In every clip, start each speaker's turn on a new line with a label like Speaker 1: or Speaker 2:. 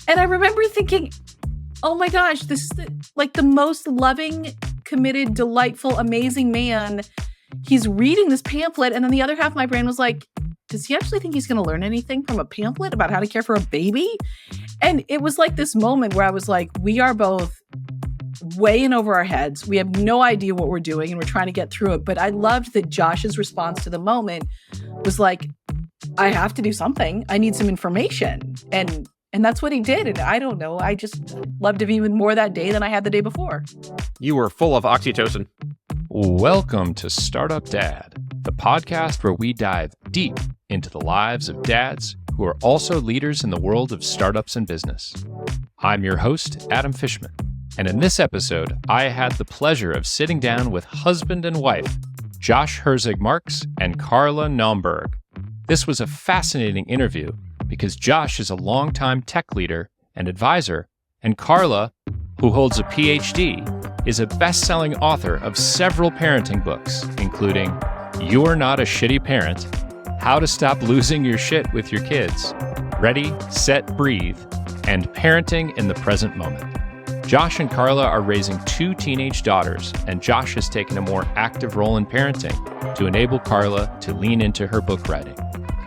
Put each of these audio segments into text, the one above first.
Speaker 1: And I remember thinking, oh my gosh, this is the most loving, committed, delightful, amazing man. He's reading this pamphlet. And then the other half of my brain was like, does he actually think he's going to learn anything from a pamphlet about how to care for a baby? And it was like this moment where I was like, we are both way in over our heads. We have no idea what we're doing and we're trying to get through it. But I loved that Josh's response to the moment was like, I have to do something. I need some information. And that's what he did. And I don't know. I just loved him even more that day than I had the day before.
Speaker 2: You were full of oxytocin.
Speaker 3: Welcome to Startup Dad, the podcast where we dive deep into the lives of dads who are also leaders in the world of startups and business. I'm your host, Adam Fishman. And in this episode, I had the pleasure of sitting down with husband and wife, Josh Herzig-Marx and Carla Naumburg. This was a fascinating interview because Josh is a longtime tech leader and advisor, and Carla, who holds a PhD, is a best-selling author of several parenting books, including You're Not a Shitty Parent, How to Stop Losing Your Shit with Your Kids, Ready, Set, Breathe, and Parenting in the Present Moment. Josh and Carla are raising 2 teenage daughters, and Josh has taken a more active role in parenting to enable Carla to lean into her book writing.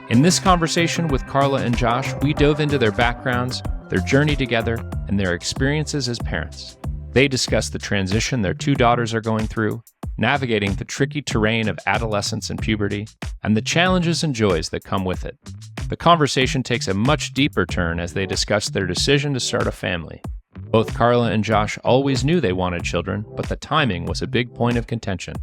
Speaker 3: In this conversation with Carla and Josh, we dove into their backgrounds, their journey together, and their experiences as parents. They discuss the transition their 2 daughters are going through, navigating the tricky terrain of adolescence and puberty, and the challenges and joys that come with it. The conversation takes a much deeper turn as they discuss their decision to start a family. Both Carla and Josh always knew they wanted children, but the timing was a big point of contention.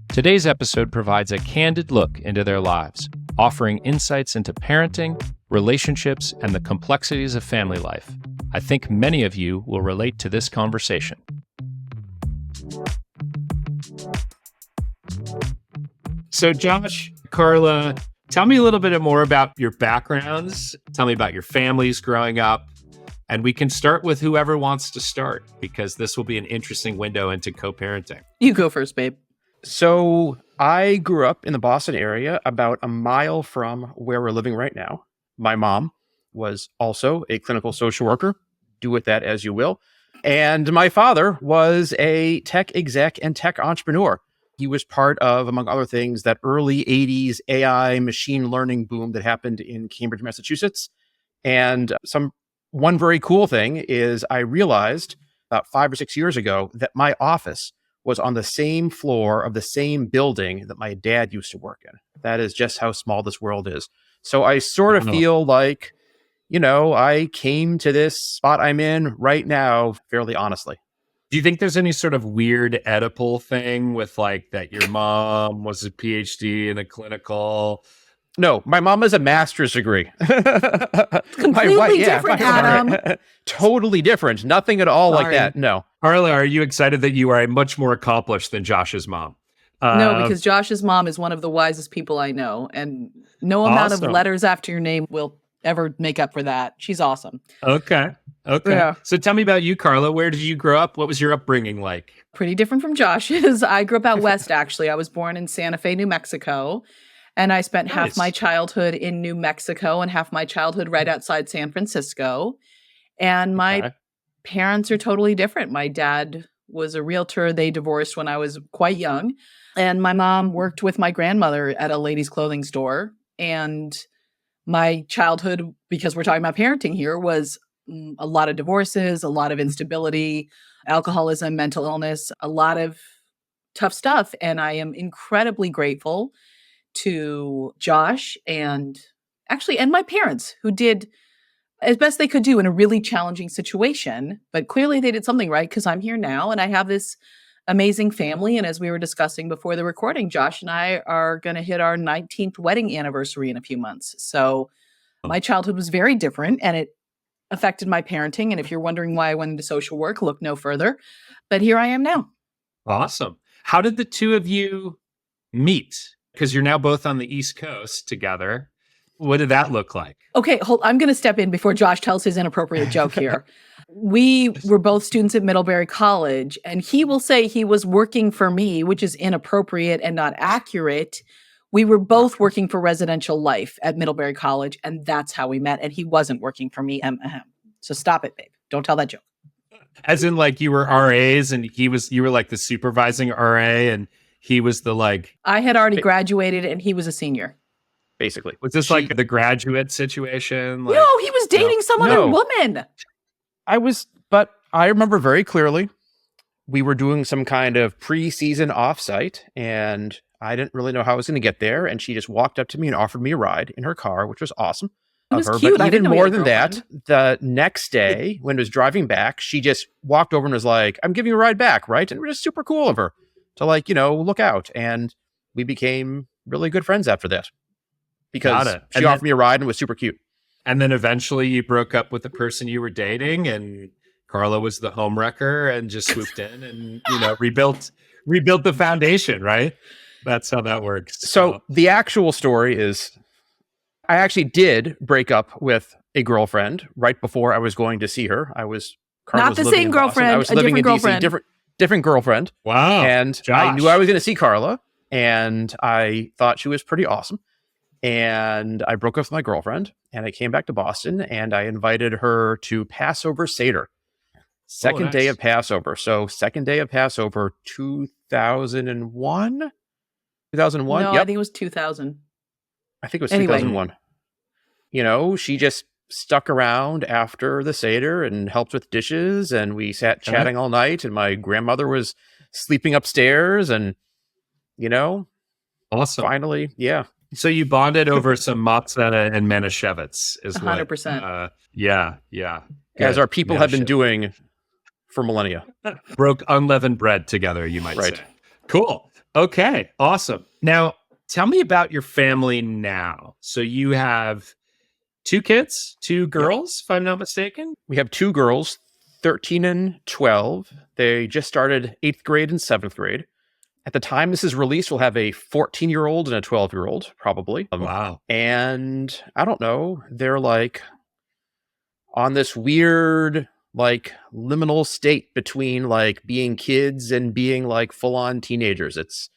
Speaker 3: Today's episode provides a candid look into their lives, offering insights into parenting, relationships, and the complexities of family life. I think many of you will relate to this conversation. So Josh, Carla, tell me a little bit more about your backgrounds. Tell me about your families growing up. And we can start with whoever wants to start, because this will be an interesting window into co-parenting.
Speaker 1: You go first, babe.
Speaker 2: So I grew up in the Boston area, about a mile from where we're living right now. My mom was also a clinical social worker. Do with that as you will. And my father was a tech exec and tech entrepreneur. He was part of, among other things, that early 80s AI machine learning boom that happened in Cambridge, Massachusetts. And one very cool thing is I realized about 5 or 6 years ago that my office was on the same floor of the same building that my dad used to work in. That is just how small this world is. So I sort of feel like, I came to this spot I'm in right now fairly honestly.
Speaker 3: Do you think there's any sort of weird Oedipal thing with like that your mom was a PhD in a clinical...
Speaker 2: No, my mom has a master's degree.
Speaker 1: Completely different, Adam.
Speaker 2: Totally different. Nothing at all like that. No.
Speaker 3: Carla, are you excited that you are much more accomplished than Josh's mom?
Speaker 1: No, because Josh's mom is one of the wisest people I know. And no amount of letters after your name will ever make up for that. She's awesome.
Speaker 3: Okay.
Speaker 1: Yeah.
Speaker 3: So tell me about you, Carla. Where did you grow up? What was your upbringing like?
Speaker 1: Pretty different from Josh's. I grew up out west, actually. I was born in Santa Fe, New Mexico. And I spent half my childhood in New Mexico and half my childhood right outside San Francisco. And my parents are totally different. My dad was a realtor. They divorced when I was quite young. And my mom worked with my grandmother at a ladies' clothing store. And my childhood, because we're talking about parenting here, was a lot of divorces, a lot of instability, alcoholism, mental illness, a lot of tough stuff. And I am incredibly grateful to Josh and my parents, who did as best they could do in a really challenging situation. But clearly they did something right, because I'm here now and I have this amazing family. And as we were discussing before the recording, Josh and I are going to hit our 19th wedding anniversary in a few months. So my childhood was very different and it affected my parenting. And if you're wondering why I went into social work, look no further. But here I am now.
Speaker 3: Awesome. How did the two of you meet? Because you're now both on the East Coast together. What did that look like?
Speaker 1: Okay, I'm going to step in before Josh tells his inappropriate joke here. We were both students at Middlebury College, and he will say he was working for me, which is inappropriate and not accurate. We were both working for Residential Life at Middlebury College, and that's how we met. And he wasn't working for me. So stop it, babe. Don't tell that joke.
Speaker 3: As in, like, you were RAs and you were like the supervising RA and he was the like.
Speaker 1: I had already graduated and he was a senior.
Speaker 2: Basically.
Speaker 3: Was this like the graduate situation? Like,
Speaker 1: no, he was dating some other woman.
Speaker 2: But I remember very clearly we were doing some kind of pre-season offsite and I didn't really know how I was going to get there. And she just walked up to me and offered me a ride in her car, which was awesome.
Speaker 1: It was cute.
Speaker 2: But even more than that, the next day when I was driving back, she just walked over and was like, I'm giving you a ride back, right? And it was just super cool of her to like, look out. And we became really good friends after that because she offered me a ride and was super cute.
Speaker 3: And then eventually you broke up with the person you were dating and Carla was the homewrecker and just swooped in and, rebuilt the foundation, right? That's how that works.
Speaker 2: So the actual story is I actually did break up with a girlfriend right before I was going to see her.
Speaker 1: Not the same girlfriend. I was living in DC,
Speaker 2: different girlfriend.
Speaker 3: Wow.
Speaker 2: And
Speaker 3: Josh.
Speaker 2: I knew I was going to see Carla and I thought she was pretty awesome. And I broke up with my girlfriend and I came back to Boston and I invited her to Passover Seder. Second day of Passover. So second day of Passover, 2001? 2001?
Speaker 1: No,
Speaker 2: yep.
Speaker 1: I think it was 2000.
Speaker 2: I think it was 2001. She just stuck around after the Seder and helped with dishes. And we sat chatting all night. And my grandmother was sleeping upstairs. And,
Speaker 3: awesome.
Speaker 2: Finally, yeah.
Speaker 3: So you bonded over some matzah and Manischewitz is
Speaker 1: 100%.
Speaker 3: Yeah. Good.
Speaker 2: As our people have been doing for millennia.
Speaker 3: Broke unleavened bread together, you might say. Cool. Okay. Awesome. Now, tell me about your family now. So you have 2 kids, 2 girls, if I'm not mistaken.
Speaker 2: We have 2 girls, 13 and 12. They just started 8th grade and 7th grade. At the time this is released, we'll have a 14-year-old and a 12-year-old, probably.
Speaker 3: Wow.
Speaker 2: And I don't know, they're like on this weird, like liminal state between like being kids and being like full-on teenagers. It's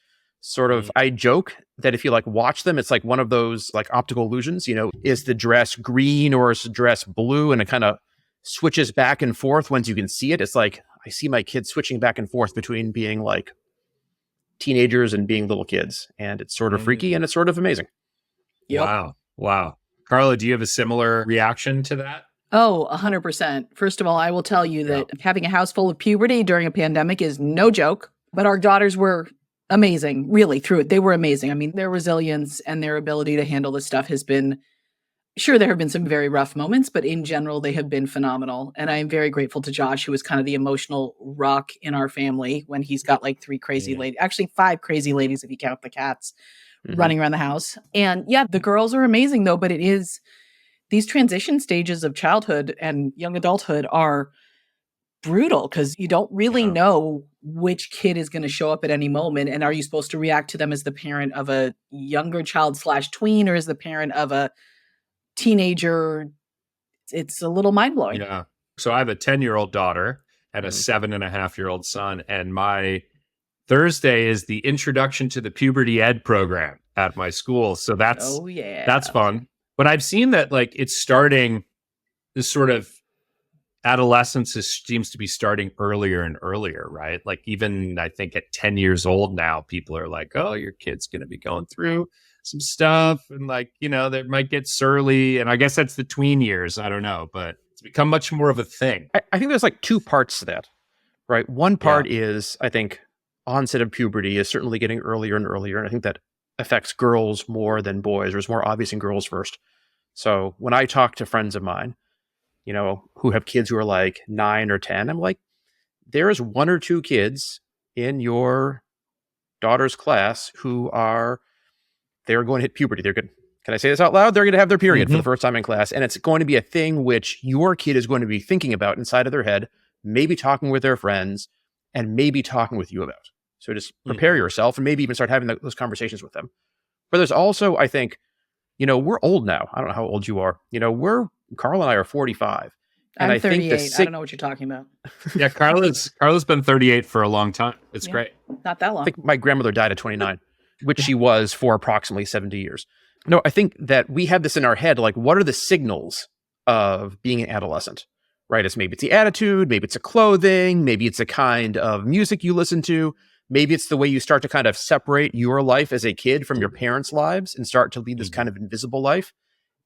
Speaker 2: sort of, I joke that if you like watch them, it's like one of those like optical illusions, is the dress green or is the dress blue? And it kind of switches back and forth once you can see it. It's like, I see my kids switching back and forth between being like teenagers and being little kids. And it's sort of freaky and it's sort of amazing.
Speaker 3: Yep. Wow. Carla, do you have a similar reaction to that?
Speaker 1: Oh, 100%. First of all, I will tell you that having a house full of puberty during a pandemic is no joke, but our daughters were amazing, really, through it. They were amazing. I mean, their resilience and their ability to handle this stuff has been, sure, there have been some very rough moments, but in general, they have been phenomenal. And I am very grateful to Josh, who was kind of the emotional rock in our family when he's got like 3 crazy ladies, actually 5 crazy ladies if you count the cats running around the house. And the girls are amazing though, but it is, these transition stages of childhood and young adulthood are brutal because you don't really know which kid is going to show up at any moment. And are you supposed to react to them as the parent of a younger child / tween or as the parent of a teenager? It's a little mind-blowing.
Speaker 3: Yeah. So I have a 10-year-old daughter and a 7.5-year-old son. And my Thursday is the introduction to the puberty ed program at my school. So that's fun. But I've seen that like it's starting, this sort of adolescence seems to be starting earlier and earlier, right? Like even I think at 10 years old now, people are like, oh, your kid's going to be going through some stuff. And like, they might get surly. And I guess that's the tween years. I don't know, but it's become much more of a thing.
Speaker 2: I think there's like 2 parts to that, right? One part is, I think, onset of puberty is certainly getting earlier and earlier. And I think that affects girls more than boys, or is more obvious in girls first. So when I talk to friends of mine, who have kids who are like 9 or 10, I'm like, there is 1 or 2 kids in your daughter's class who they're going to hit puberty. They're good. Can I say this out loud? They're going to have their period for the first time in class. And it's going to be a thing which your kid is going to be thinking about inside of their head, maybe talking with their friends and maybe talking with you about. So just prepare yourself and maybe even start having those conversations with them. But there's also, I think, we're old now. I don't know how old you are. Carla and I are 45. And
Speaker 1: I'm 38. I don't know what you're talking about.
Speaker 3: Yeah, Carla's been 38 for a long time. It's great.
Speaker 1: Not that long.
Speaker 2: I think my grandmother died at 29, which she was for approximately 70 years. No, I think that we have this in our head. Like, what are the signals of being an adolescent? right? Maybe it's the attitude, maybe it's a clothing, maybe it's a kind of music you listen to. Maybe it's the way you start to kind of separate your life as a kid from your parents' lives and start to lead this kind of invisible life.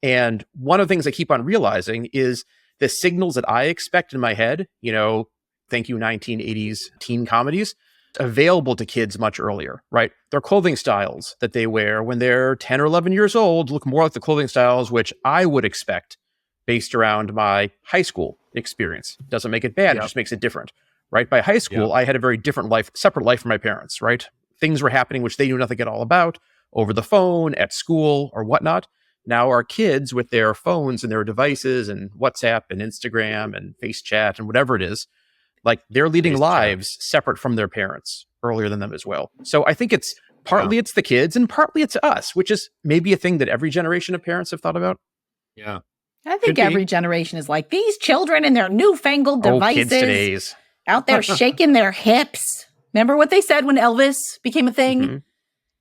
Speaker 2: And one of the things I keep on realizing is the signals that I expect in my head, thank you 1980s teen comedies, available to kids much earlier, right? Their clothing styles that they wear when they're 10 or 11 years old look more like the clothing styles which I would expect based around my high school experience. Doesn't make it bad, It just makes it different. Right? By high school, I had a very different life, separate life from my parents, right? Things were happening which they knew nothing at all about over the phone, at school, or whatnot. Now our kids with their phones and their devices and WhatsApp and Instagram and Face Chat and whatever it is, like they're leading lives separate from their parents earlier than them as well. So I think it's partly it's the kids and partly it's us, which is maybe a thing that every generation of parents have thought about.
Speaker 3: Yeah.
Speaker 1: I think every generation is like, these children and their newfangled devices.
Speaker 2: Kids today's.
Speaker 1: Out there shaking their hips. Remember what they said when Elvis became a thing?
Speaker 2: Mm-hmm.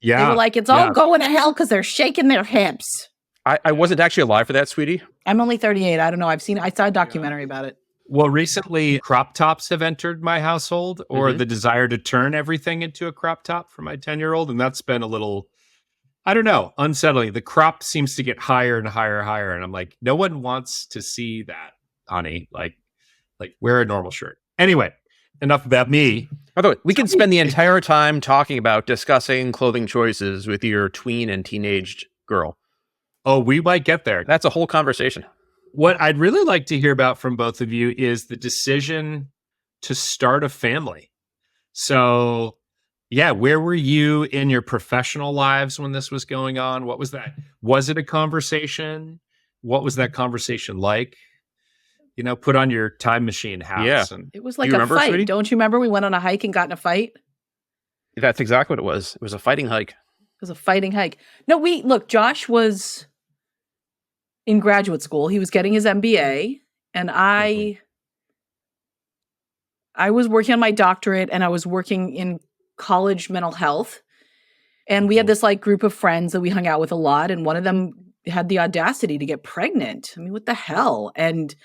Speaker 3: Yeah.
Speaker 1: They were like, it's all going to hell because they're shaking their hips.
Speaker 2: I wasn't actually alive for that, sweetie.
Speaker 1: I'm only 38. I don't know. I saw a documentary about it.
Speaker 3: Well, recently, crop tops have entered my household, or the desire to turn everything into a crop top for my 10-year-old. And that's been a little, I don't know, unsettling. The crop seems to get higher and higher and higher. And I'm like, no one wants to see that, honey. Like wear a normal shirt. Anyway, enough about me.
Speaker 2: By the way, we can spend the entire time talking about discussing clothing choices with your tween and teenaged girl.
Speaker 3: Oh, we might get there.
Speaker 2: That's a whole conversation.
Speaker 3: What I'd really like to hear about from both of you is the decision to start a family. So, yeah, where were you in your professional lives when this was going on? What was that? Was it a conversation? What was that conversation like? Put on your time machine hats.
Speaker 2: Yeah.
Speaker 3: And
Speaker 1: it was like a fight. Sweetie? Don't you remember we went on a hike and got in a fight?
Speaker 2: That's exactly what it was. It was a fighting hike.
Speaker 1: It was a fighting hike. No, Josh was in graduate school. He was getting his MBA, and I was working on my doctorate, and I was working in college mental health. And we had this group of friends that we hung out with a lot, and one of them had the audacity to get pregnant. I mean, what the hell? And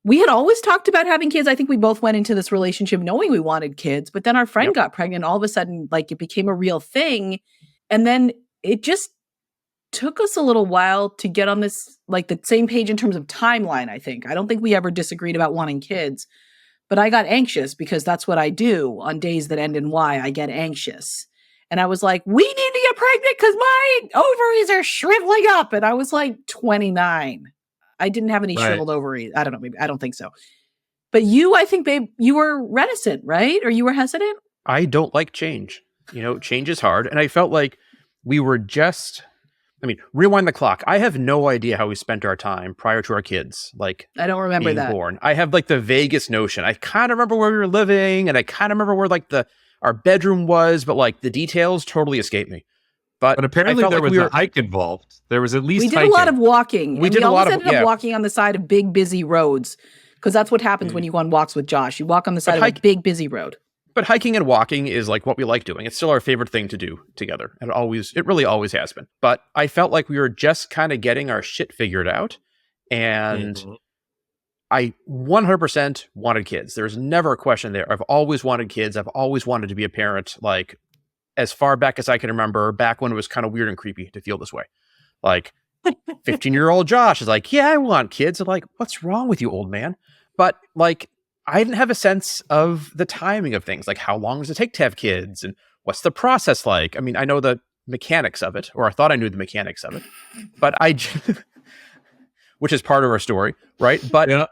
Speaker 1: we had always talked about having kids. I think we both went into this relationship knowing we wanted kids, but then our friend got pregnant. All of a sudden, it became a real thing. And then it just took us a little while to get on this, the same page in terms of timeline, I think. I don't think we ever disagreed about wanting kids, but I got anxious because that's what I do on days that end in Y. I get anxious. And I was like, we need to get pregnant because my ovaries are shriveling up. And I was 29. I didn't have any shriveled ovaries. I don't know. Maybe I don't think so. But you, I think, babe, you were reticent, right? Or you were hesitant?
Speaker 2: I don't like change. Change is hard. And I felt like we were rewind the clock. I have no idea how we spent our time prior to our kids,
Speaker 1: I don't remember
Speaker 2: being born. I have the vaguest notion. I kind of remember where we were living and I kind of remember where our bedroom was, but the details totally escape me. But
Speaker 3: apparently there was a hike involved. There was at least
Speaker 1: we did a lot of walking. We always ended up walking on the side of big, busy roads because that's what happens when you go on walks with Josh. You walk on the side of a big, busy road.
Speaker 2: But hiking and walking is what we like doing. It's still our favorite thing to do together. And it really always has been. But I felt like we were just kind of getting our shit figured out. And I 100% wanted kids. There's never a question there. I've always wanted kids. I've always wanted to be a parent. As far back as I can remember, back when it was kind of weird and creepy to feel this way. 15-year-old Josh is yeah, I want kids. I'm what's wrong with you, old man? But I didn't have a sense of the timing of things. How long does it take to have kids? And what's the process like? I mean, I know the mechanics of it, or I thought I knew the mechanics of it, but which is part of our story, right? But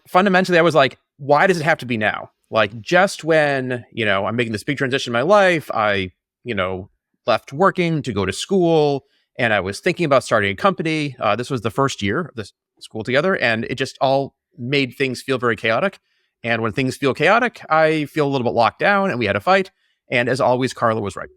Speaker 2: fundamentally, I was why does it have to be now? Just when, I'm making this big transition in my life, I, left working to go to school and I was thinking about starting a company. This was the first year of this school together and it just all made things feel very chaotic. And when things feel chaotic, I feel a little bit locked down and we had a fight. And as always, Carla was right.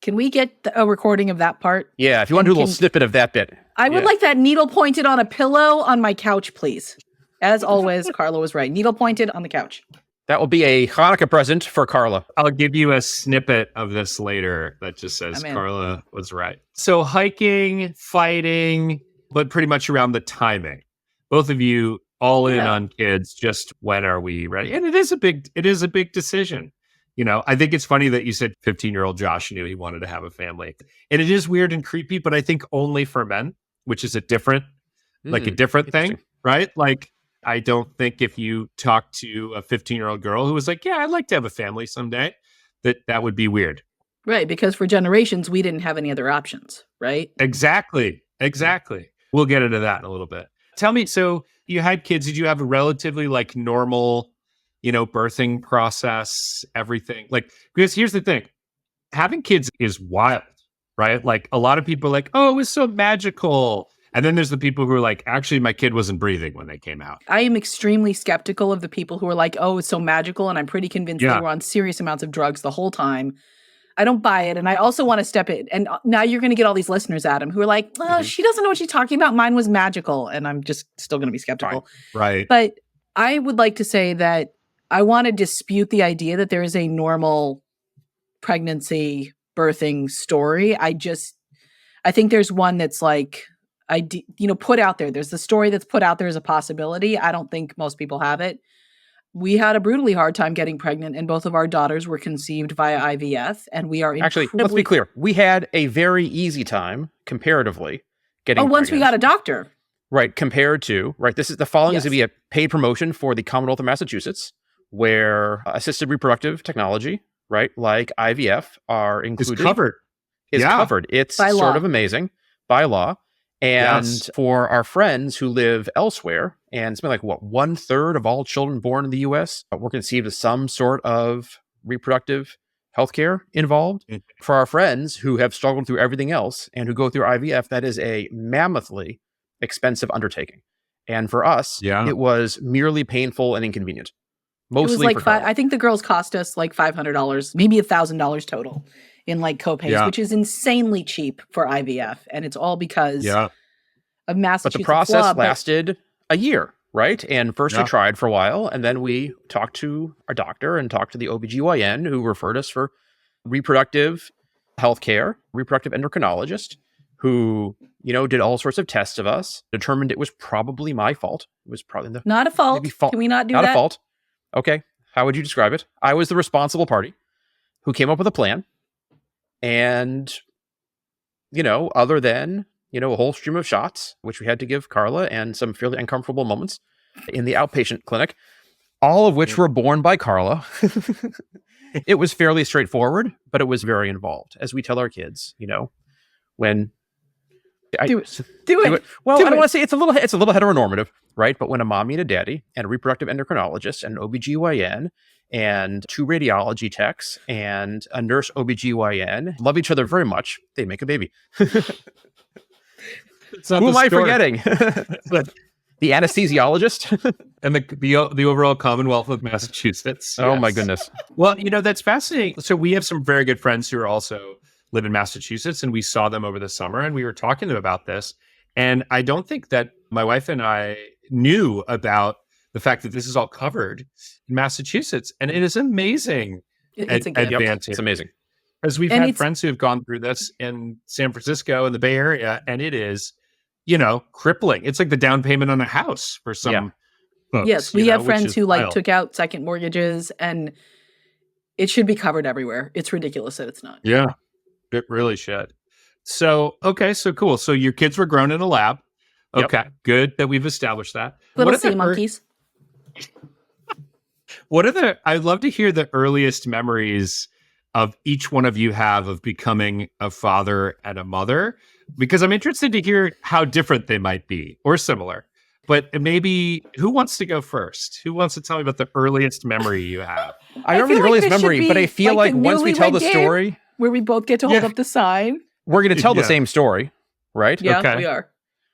Speaker 1: Can we get a recording of that part?
Speaker 2: Yeah, if you want to do a little snippet of that bit.
Speaker 1: I would like that needle pointed on a pillow on my couch, please. As always, Carla was right. Needle pointed on the couch.
Speaker 2: That will be a Hanukkah present for Carla.
Speaker 3: I'll give you a snippet of this later that just says Carla was right. So hiking, fighting, but pretty much around the timing. Both of you all in on kids. Just when are we ready? And it is a big decision. I think it's funny that you said 15-year-old Josh knew he wanted to have a family. And it is weird and creepy, but I think only for men, which is a different thing, right? Like, I don't think if you talk to a 15-year-old girl who was like, yeah, I'd like to have a family someday, that would be weird.
Speaker 1: Right, because for generations, we didn't have any other options, right?
Speaker 3: Exactly. We'll get into that in a little bit. Tell me, so you had kids, did you have a relatively like normal, birthing process, everything? Like, because here's the thing, having kids is wild, right? Like a lot of people are like, oh, it was so magical. And then there's the people who are like, actually, my kid wasn't breathing when they came out.
Speaker 1: I am extremely skeptical of the people who are like, oh, it's so magical. And I'm pretty convinced they were on serious amounts of drugs the whole time. I don't buy it. And I also want to step in. And now you're going to get all these listeners, Adam, who are like, oh, she doesn't know what she's talking about. Mine was magical. And I'm just still going to be skeptical.
Speaker 3: Right.
Speaker 1: But I would like to say that I want to dispute the idea that there is a normal pregnancy birthing story. I think there's one that's like, put out there. There's the story that's put out there as a possibility. I don't think most people have it. We had a brutally hard time getting pregnant, and both of our daughters were conceived via IVF, and we are
Speaker 2: actually, let's be clear. We had a very easy time, comparatively, getting pregnant.
Speaker 1: Once we got a doctor.
Speaker 2: Right, compared to, this is the following is going to be a paid promotion for the Commonwealth of Massachusetts, where assisted reproductive technology, right, like IVF, are included. Is covered. It's by sort of amazing, by law. And for our friends who live elsewhere, and it's been like, 1/3 of all children born in the U.S. were conceived with some sort of reproductive healthcare involved. For our friends who have struggled through everything else and who go through IVF, that is a mammothly expensive undertaking. And for us, it was merely painful and inconvenient. Mostly
Speaker 1: it was like I think the girls cost us like $500, maybe $1,000 total in like copays, which is insanely cheap for IVF. And it's all because of Massachusetts.
Speaker 2: But the process lasted a year, right? And first we tried for a while, and then we talked to our doctor and talked to the OBGYN who referred us for reproductive healthcare, reproductive endocrinologist, who, did all sorts of tests of us, determined it was probably my fault. It was probably
Speaker 1: not a fault. Can we not do that?
Speaker 2: Not a fault. Okay. How would you describe it? I was the responsible party who came up with a plan. And, other than, a whole stream of shots, which we had to give Carla and some fairly uncomfortable moments in the outpatient clinic, all of which were borne by Carla. It was fairly straightforward, but it was very involved. As we tell our kids, when...
Speaker 1: Do it.
Speaker 2: Well, I don't want to say it's a little heteronormative, right? But when a mommy and a daddy and a reproductive endocrinologist and an OBGYN and 2 radiology techs and a nurse OBGYN love each other very much, they make a baby. Who am I forgetting? The anesthesiologist
Speaker 3: and the overall Commonwealth of Massachusetts.
Speaker 2: Oh my goodness.
Speaker 3: Well, that's fascinating. So we have some very good friends who are also live in Massachusetts, and we saw them over the summer, and we were talking to them about this. And I don't think that my wife and I knew about the fact that this is all covered in Massachusetts, and it is amazing.
Speaker 1: It's
Speaker 2: advantage. It's amazing.
Speaker 3: Because we've had friends who have gone through this in San Francisco and the Bay Area, and it is, crippling. It's like the down payment on a house for some folks.
Speaker 1: Yes, we have friends who took out second mortgages, and it should be covered everywhere. It's ridiculous that it's not.
Speaker 3: Yeah. It really should. So, okay, so cool. So your kids were grown in a lab. Okay, good that we've established that.
Speaker 1: Little sea monkeys.
Speaker 3: I'd love to hear the earliest memories of each one of you have of becoming a father and a mother, because I'm interested to hear how different they might be or similar. But maybe, who wants to go first? Who wants to tell me about the earliest memory you have?
Speaker 2: I don't remember the earliest memory, but I feel like once we tell the story...
Speaker 1: where we both get to hold up the sign.
Speaker 2: We're going to tell the same story, right?
Speaker 1: Yeah, we are.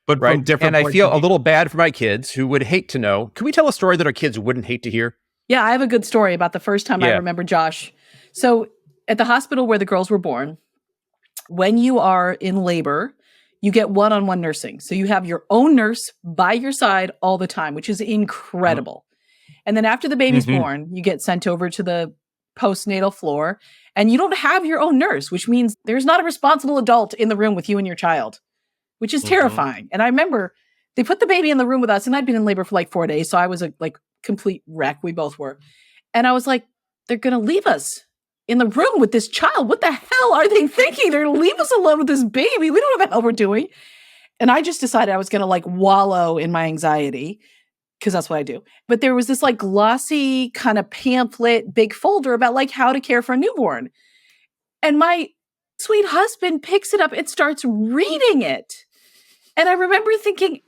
Speaker 3: But from different
Speaker 2: and I feel a little bad for my kids who would hate to know. Can we tell a story that our kids wouldn't hate to hear?
Speaker 1: Yeah, I have a good story about the first time I remember Josh. So at the hospital where the girls were born, when you are in labor, you get one-on-one nursing. So you have your own nurse by your side all the time, which is incredible. And then after the baby's born, you get sent over to the postnatal floor, and you don't have your own nurse, which means there's not a responsible adult in the room with you and your child, which is terrifying. And I remember they put the baby in the room with us, and I'd been in labor for like 4 days. So I was a like complete wreck. We both were. And I was like, they're going to leave us in the room with this child. What the hell are they thinking? They're going to leave us alone with this baby. We don't know what the hell we're doing. And I just decided I was going to like wallow in my anxiety because that's what I do. But there was this like glossy kind of pamphlet, big folder about like how to care for a newborn. And my sweet husband picks it up and starts reading it. And I remember thinking,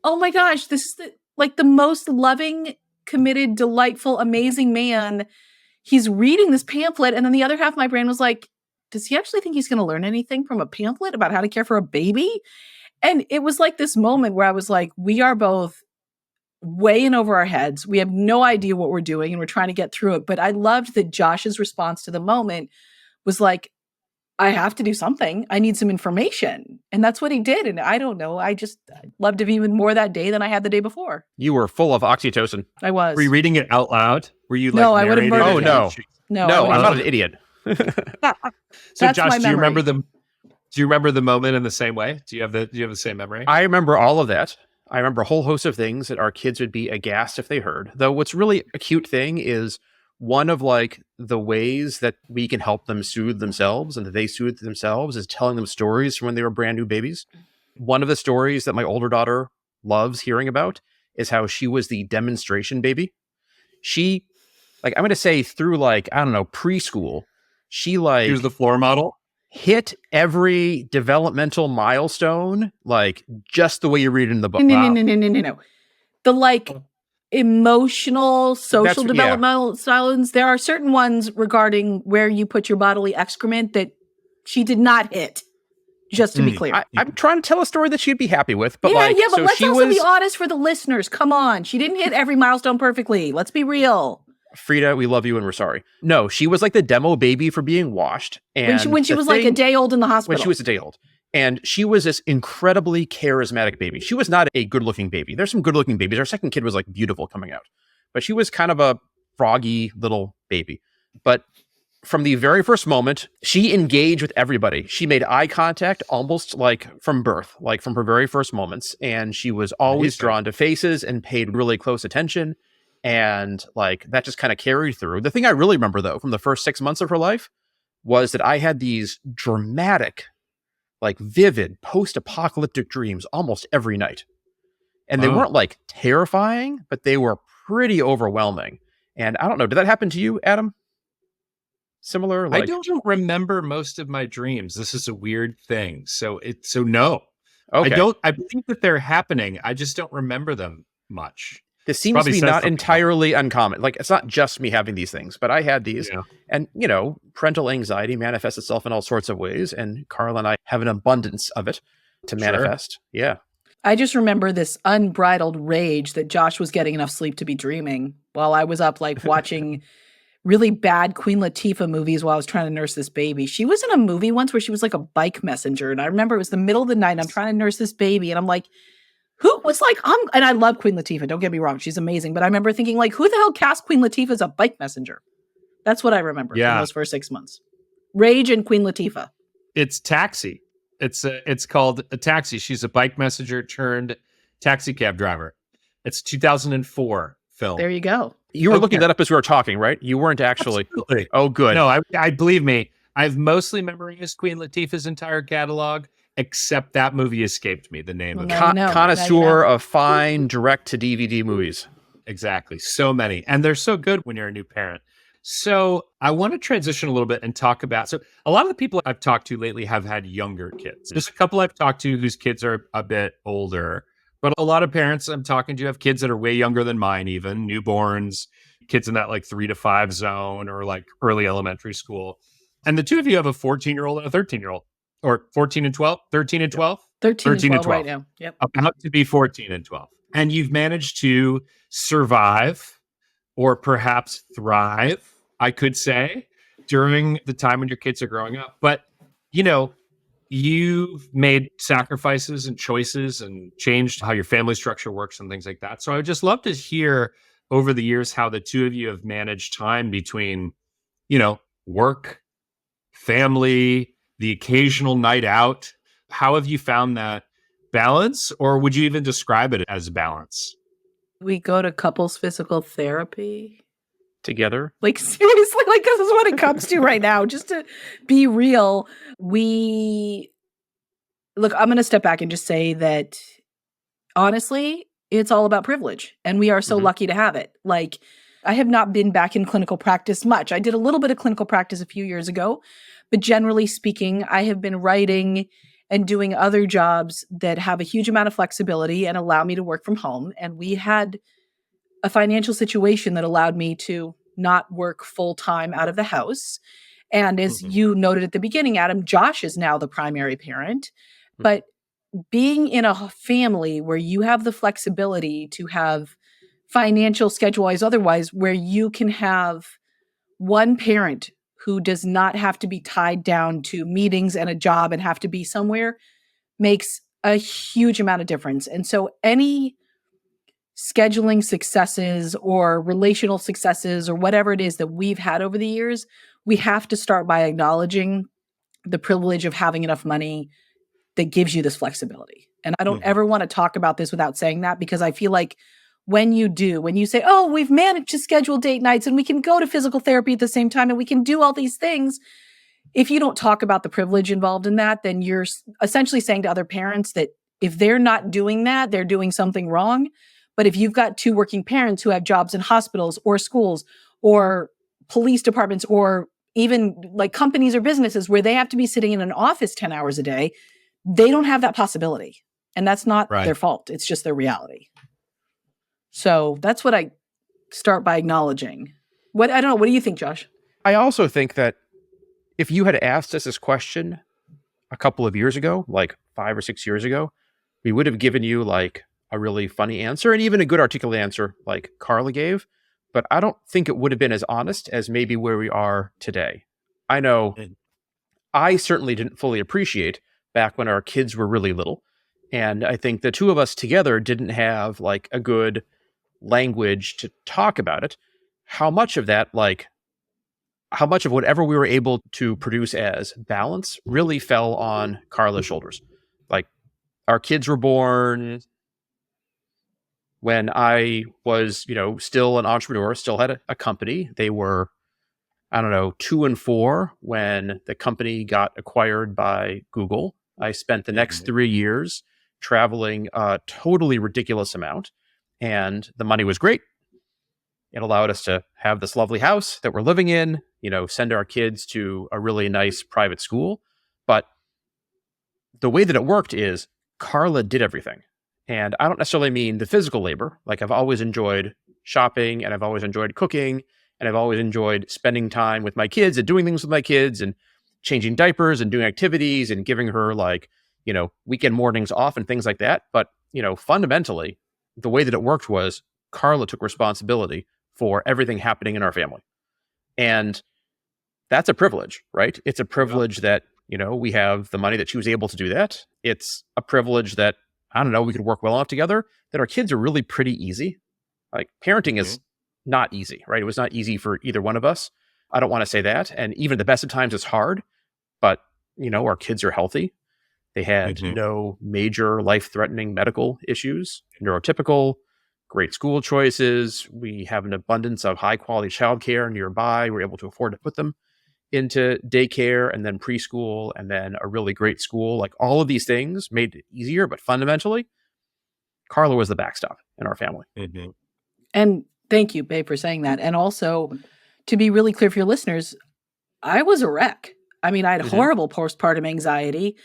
Speaker 1: oh my gosh, this is like the most loving, committed, delightful, amazing man. He's reading this pamphlet. And then the other half of my brain was like, does he actually think he's going to learn anything from a pamphlet about how to care for a baby? And it was like this moment where I was like, we are both way in over our heads. We have no idea what we're doing and we're trying to get through it. But I loved that Josh's response to the moment was like, I have to do something. I need some information. And that's what he did. And I don't know. I loved him even more that day than I had the day before.
Speaker 2: You were full of oxytocin.
Speaker 1: I was.
Speaker 4: Were you reading it out loud? Were you like,
Speaker 1: no, I would have murdered
Speaker 2: Oh, no. No, I'm not an idiot.
Speaker 4: So Josh, do you remember the moment in the same way? Do you have the same memory?
Speaker 2: I remember all of that. I remember a whole host of things that our kids would be aghast if they heard. Though what's really a cute thing is one of like the ways that we can help them soothe themselves and that they soothe themselves is telling them stories from when they were brand new babies. One of the stories that my older daughter loves hearing about is how she was the demonstration baby. She, like, I'm going to say through like, I don't know, preschool, she like...
Speaker 4: Here's the floor model.
Speaker 2: Hit every developmental milestone, like just the way you read it in the book.
Speaker 1: No. The like emotional, social developmental styles. There are certain ones regarding where you put your bodily excrement that she did not hit. Just to be clear,
Speaker 2: I'm trying to tell a story that she'd be happy with, but
Speaker 1: but let's also be honest for the listeners. Come on, she didn't hit every milestone perfectly. Let's be real.
Speaker 2: Frida, we love you and we're sorry. No, she was like the demo baby for being washed. And
Speaker 1: when she was like a day old in the hospital.
Speaker 2: When she was a day old. And she was this incredibly charismatic baby. She was not a good-looking baby. There's some good-looking babies. Our second kid was like beautiful coming out. But she was kind of a froggy little baby. But from the very first moment, she engaged with everybody. She made eye contact almost like from birth, like from her very first moments. And she was always drawn to faces and paid really close attention. And like that just kind of carried through. The thing I really remember, though, from the first 6 months of her life was that I had these dramatic, like vivid post-apocalyptic dreams almost every night. And they weren't like terrifying, but they were pretty overwhelming. And I don't know, did that happen to you, Adam? Similar?
Speaker 4: I don't remember most of my dreams. This is a weird thing. So no. Okay. I believe that they're happening. I just don't remember them much.
Speaker 2: This seems to be not entirely uncommon. Like, it's not just me having these things, but I had these. Yeah. And, you know, parental anxiety manifests itself in all sorts of ways. And Carla and I have an abundance of it to manifest. Yeah.
Speaker 1: I just remember this unbridled rage that Josh was getting enough sleep to be dreaming while I was up, like, watching really bad Queen Latifah movies while I was trying to nurse this baby. She was in a movie once where she was like a bike messenger. And I remember it was the middle of the night and I'm trying to nurse this baby. And I'm like, who was like, and I love Queen Latifah, don't get me wrong, she's amazing. But I remember thinking, like, who the hell cast Queen Latifah as a bike messenger? That's what I remember from those first 6 months. Rage and Queen Latifah.
Speaker 4: It's Taxi. It's called a Taxi. She's a bike messenger turned taxi cab driver. It's 2004 film.
Speaker 1: There you go.
Speaker 2: You were looking that up as we were talking, right? You weren't actually.
Speaker 4: Absolutely.
Speaker 2: Oh, good.
Speaker 4: No, I believe me. I've mostly memorized Queen Latifah's entire catalog. Except that movie escaped me, the name of it.
Speaker 2: Connoisseur of fine direct-to-DVD movies.
Speaker 4: Exactly. So many. And they're so good when you're a new parent. So I want to transition a little bit and talk about... So a lot of the people I've talked to lately have had younger kids. There's a couple I've talked to whose kids are a bit older. But a lot of parents I'm talking to have kids that are way younger than mine even. Newborns, kids in that like 3 to 5 zone or like early elementary school. And the two of you have a 14-year-old and a 13-year-old. Or 14 and 12? 13 and 12?
Speaker 1: 13 and 12 right now. Yep.
Speaker 4: About to be 14 and 12. And you've managed to survive or perhaps thrive, I could say, during the time when your kids are growing up. But, you know, you've made sacrifices and choices and changed how your family structure works and things like that. So I would just love to hear over the years how the two of you have managed time between, you know, work, family, the occasional night out. How have you found that balance, or would you even describe it as balance?
Speaker 1: We go to couples physical therapy
Speaker 2: together.
Speaker 1: Like, seriously, like, this is what it comes to right now. Just to be real, look, I'm going to step back and just say that, honestly, it's all about privilege. And we are so lucky to have it. Like, I have not been back in clinical practice much. I did a little bit of clinical practice a few years ago, but generally speaking, I have been writing and doing other jobs that have a huge amount of flexibility and allow me to work from home. And we had a financial situation that allowed me to not work full time out of the house. And as you noted at the beginning, Adam, Josh is now the primary parent. But being in a family where you have the flexibility to have financial schedule-wise, otherwise, where you can have one parent who does not have to be tied down to meetings and a job and have to be somewhere, makes a huge amount of difference. And so any scheduling successes or relational successes or whatever it is that we've had over the years, we have to start by acknowledging the privilege of having enough money that gives you this flexibility. And I don't ever want to talk about this without saying that, because I feel like when you say, oh, we've managed to schedule date nights and we can go to physical therapy at the same time and we can do all these things, if you don't talk about the privilege involved in that, then you're essentially saying to other parents that if they're not doing that, they're doing something wrong. But if you've got two working parents who have jobs in hospitals or schools or police departments or even like companies or businesses where they have to be sitting in an office 10 hours a day, they don't have that possibility. And that's not their fault. It's just their reality. So that's what I start by acknowledging. I don't know. What do you think, Josh?
Speaker 2: I also think that if you had asked us this question a couple of years ago, like 5 or 6 years ago, we would have given you like a really funny answer and even a good articulate answer like Carla gave. But I don't think it would have been as honest as maybe where we are today. I know I certainly didn't fully appreciate back when our kids were really little. And I think the two of us together didn't have like a good language to talk about it. How much of whatever we were able to produce as balance really fell on Carla's shoulders. Like, our kids were born when I was, still an entrepreneur, still had a company. They were, 2 and 4 when the company got acquired by Google. I spent the next 3 years traveling a totally ridiculous amount, and the money was great. It allowed us to have this lovely house that we're living in, send our kids to a really nice private school. But the way that it worked is Carla did everything. And I don't necessarily mean the physical labor. Like, I've always enjoyed shopping and I've always enjoyed cooking and I've always enjoyed spending time with my kids and doing things with my kids and changing diapers and doing activities and giving her weekend mornings off and things like that. But, fundamentally, the way that it worked was Carla took responsibility for everything happening in our family. And that's a privilege, right? It's a privilege that, we have the money that she was able to do that. It's a privilege that, we could work well enough together that our kids are really pretty easy. Like, parenting is not easy, right? It was not easy for either one of us. I don't want to say that. And even at the best of times, it's hard. But, our kids are healthy. They had no major life-threatening medical issues, neurotypical, great school choices. We have an abundance of high-quality childcare nearby. We're able to afford to put them into daycare and then preschool and then a really great school. Like, all of these things made it easier, but fundamentally, Carla was the backstop in our family.
Speaker 1: And thank you, babe, for saying that. And also, to be really clear for your listeners, I was a wreck. I mean, I had horrible postpartum anxiety.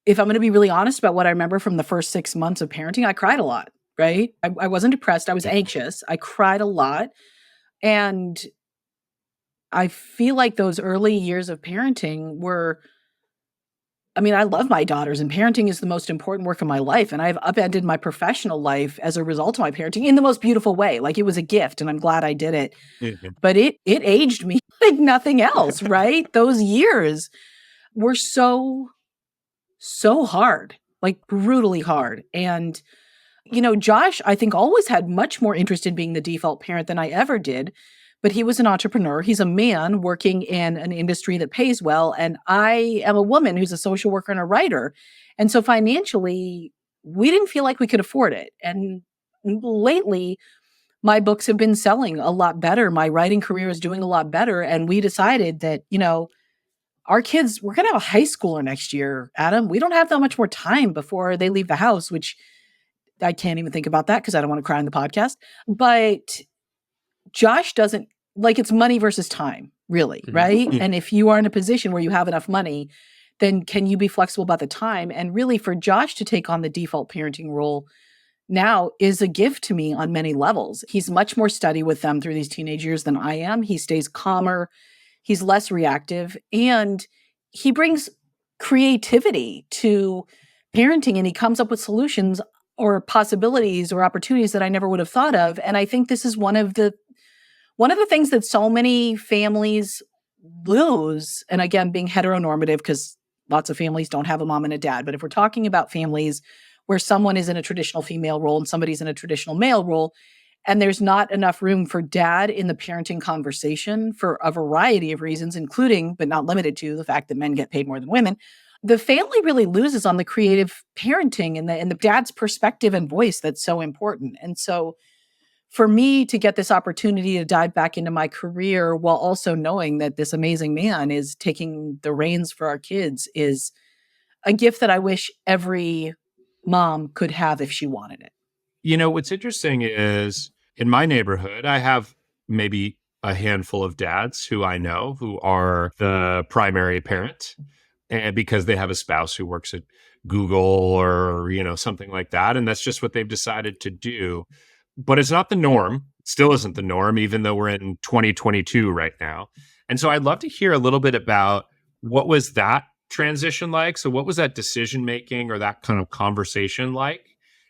Speaker 1: If I'm going to be really honest about what I remember from the first 6 months of parenting, I cried a lot, right? I wasn't depressed. I was anxious. I cried a lot. And I feel like those early years of parenting I love my daughters, and parenting is the most important work of my life. And I've upended my professional life as a result of my parenting in the most beautiful way. Like, it was a gift and I'm glad I did it. But it aged me like nothing else, right? Those years were so hard, like brutally hard. And, Josh, I think, always had much more interest in being the default parent than I ever did. But he was an entrepreneur. He's a man working in an industry that pays well. And I am a woman who's a social worker and a writer. And so financially, we didn't feel like we could afford it. And lately, my books have been selling a lot better. My writing career is doing a lot better. And we decided that, our kids, we're going to have a high schooler next year, Adam. We don't have that much more time before they leave the house, which I can't even think about that because I don't want to cry on the podcast. But Josh doesn't, like, it's money versus time, really, right?
Speaker 4: Mm-hmm.
Speaker 1: And if you are in a position where you have enough money, then can you be flexible about the time? And really, for Josh to take on the default parenting role now is a gift to me on many levels. He's much more steady with them through these teenage years than I am. He stays calmer. He's less reactive, and he brings creativity to parenting, and he comes up with solutions or possibilities or opportunities that I never would have thought of. And I think this is one of the things that so many families lose. And again, being heteronormative, because lots of families don't have a mom and a dad. But if we're talking about families where someone is in a traditional female role and somebody's in a traditional male role, and there's not enough room for dad in the parenting conversation for a variety of reasons, including, but not limited to, the fact that men get paid more than women, the family really loses on the creative parenting and the dad's perspective and voice that's so important. And so for me to get this opportunity to dive back into my career while also knowing that this amazing man is taking the reins for our kids is a gift that I wish every mom could have if she wanted it.
Speaker 4: What's interesting is in my neighborhood, I have maybe a handful of dads who I know who are the primary parent, and because they have a spouse who works at Google or, something like that. And that's just what they've decided to do. But it's not the norm. It still isn't the norm, even though we're in 2022 right now. And so I'd love to hear a little bit about what was that transition like? So what was that decision making or that kind of conversation like?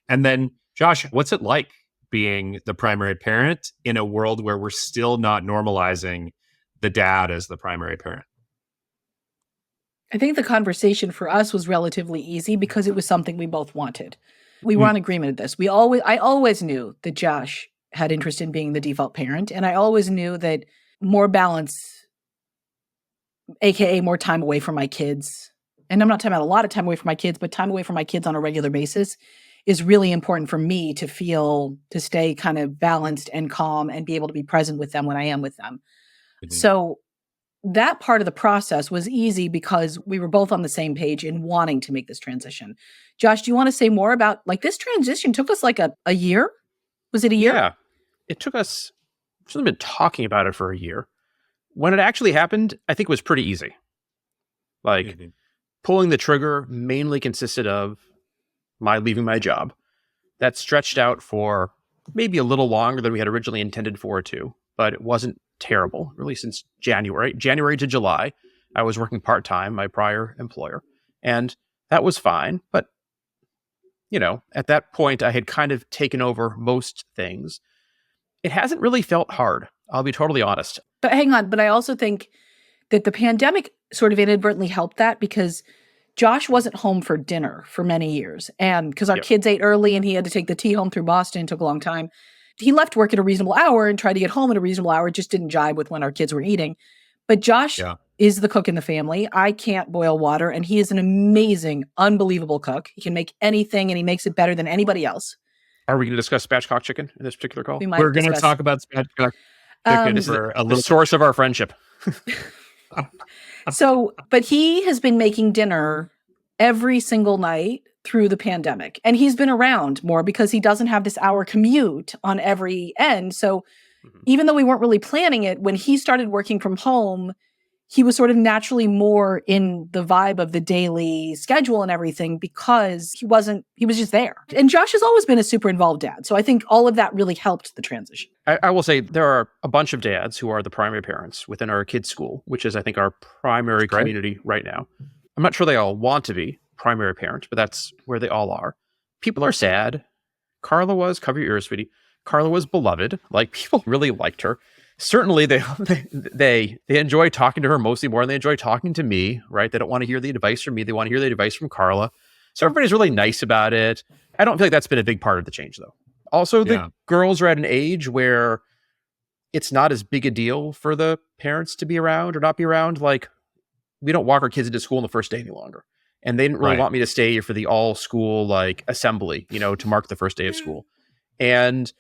Speaker 4: And then Josh, what's it like being the primary parent in a world where we're still not normalizing the dad as the primary parent?
Speaker 1: I think the conversation for us was relatively easy because it was something we both wanted. We were on agreement with this. I always knew that Josh had interest in being the default parent, and I always knew that more balance, aka more time away from my kids, and I'm not talking about a lot of time away from my kids, but time away from my kids on a regular basis is really important for me to stay kind of balanced and calm and be able to be present with them when I am with them. Mm-hmm. So that part of the process was easy because we were both on the same page in wanting to make this transition. Josh, do you want to say more about, like, this transition took us like a year? Was it a year?
Speaker 2: Yeah, it took us, we've been talking about it for a year. When it actually happened, I think it was pretty easy. Like, pulling the trigger mainly consisted of my leaving my job. That stretched out for maybe a little longer than we had originally intended for it to, but it wasn't terrible, really, since January to July. I was working part-time, my prior employer, and that was fine. But, at that point, I had kind of taken over most things. It hasn't really felt hard, I'll be totally honest.
Speaker 1: But hang on, but I also think that the pandemic sort of inadvertently helped that because Josh wasn't home for dinner for many years. And because our kids ate early and he had to take the T home through Boston, it took a long time. He left work at a reasonable hour and tried to get home at a reasonable hour. It just didn't jive with when our kids were eating. But Josh is the cook in the family. I can't boil water, and he is an amazing, unbelievable cook. He can make anything, and he makes it better than anybody else.
Speaker 2: Are we going to discuss spatchcock chicken in this particular call?
Speaker 4: We're going to talk about spatchcock chicken for a little
Speaker 2: source of our friendship.
Speaker 1: But he has been making dinner every single night through the pandemic. And he's been around more because he doesn't have this hour commute on every end. So even though we weren't really planning it, when he started working from home, he was sort of naturally more in the vibe of the daily schedule and everything because he was just there. And Josh has always been a super involved dad. So I think all of that really helped the transition.
Speaker 2: I will say there are a bunch of dads who are the primary parents within our kids' school, which is, I think, our primary community right now. I'm not sure they all want to be primary parent, but that's where they all are. People are sad. Carla was, cover your ears, sweetie. Carla was beloved. Like, people really liked her. Certainly, they enjoy talking to her mostly more than they enjoy talking to me, right? They don't want to hear the advice from me. They want to hear the advice from Carla. So everybody's really nice about it. I don't feel like that's been a big part of the change, though. Also, the girls are at an age where it's not as big a deal for the parents to be around or not be around. Like, we don't walk our kids into school on the first day any longer. And they didn't really
Speaker 4: Right.
Speaker 2: want me to stay for the all school like assembly, to mark the first day of school. And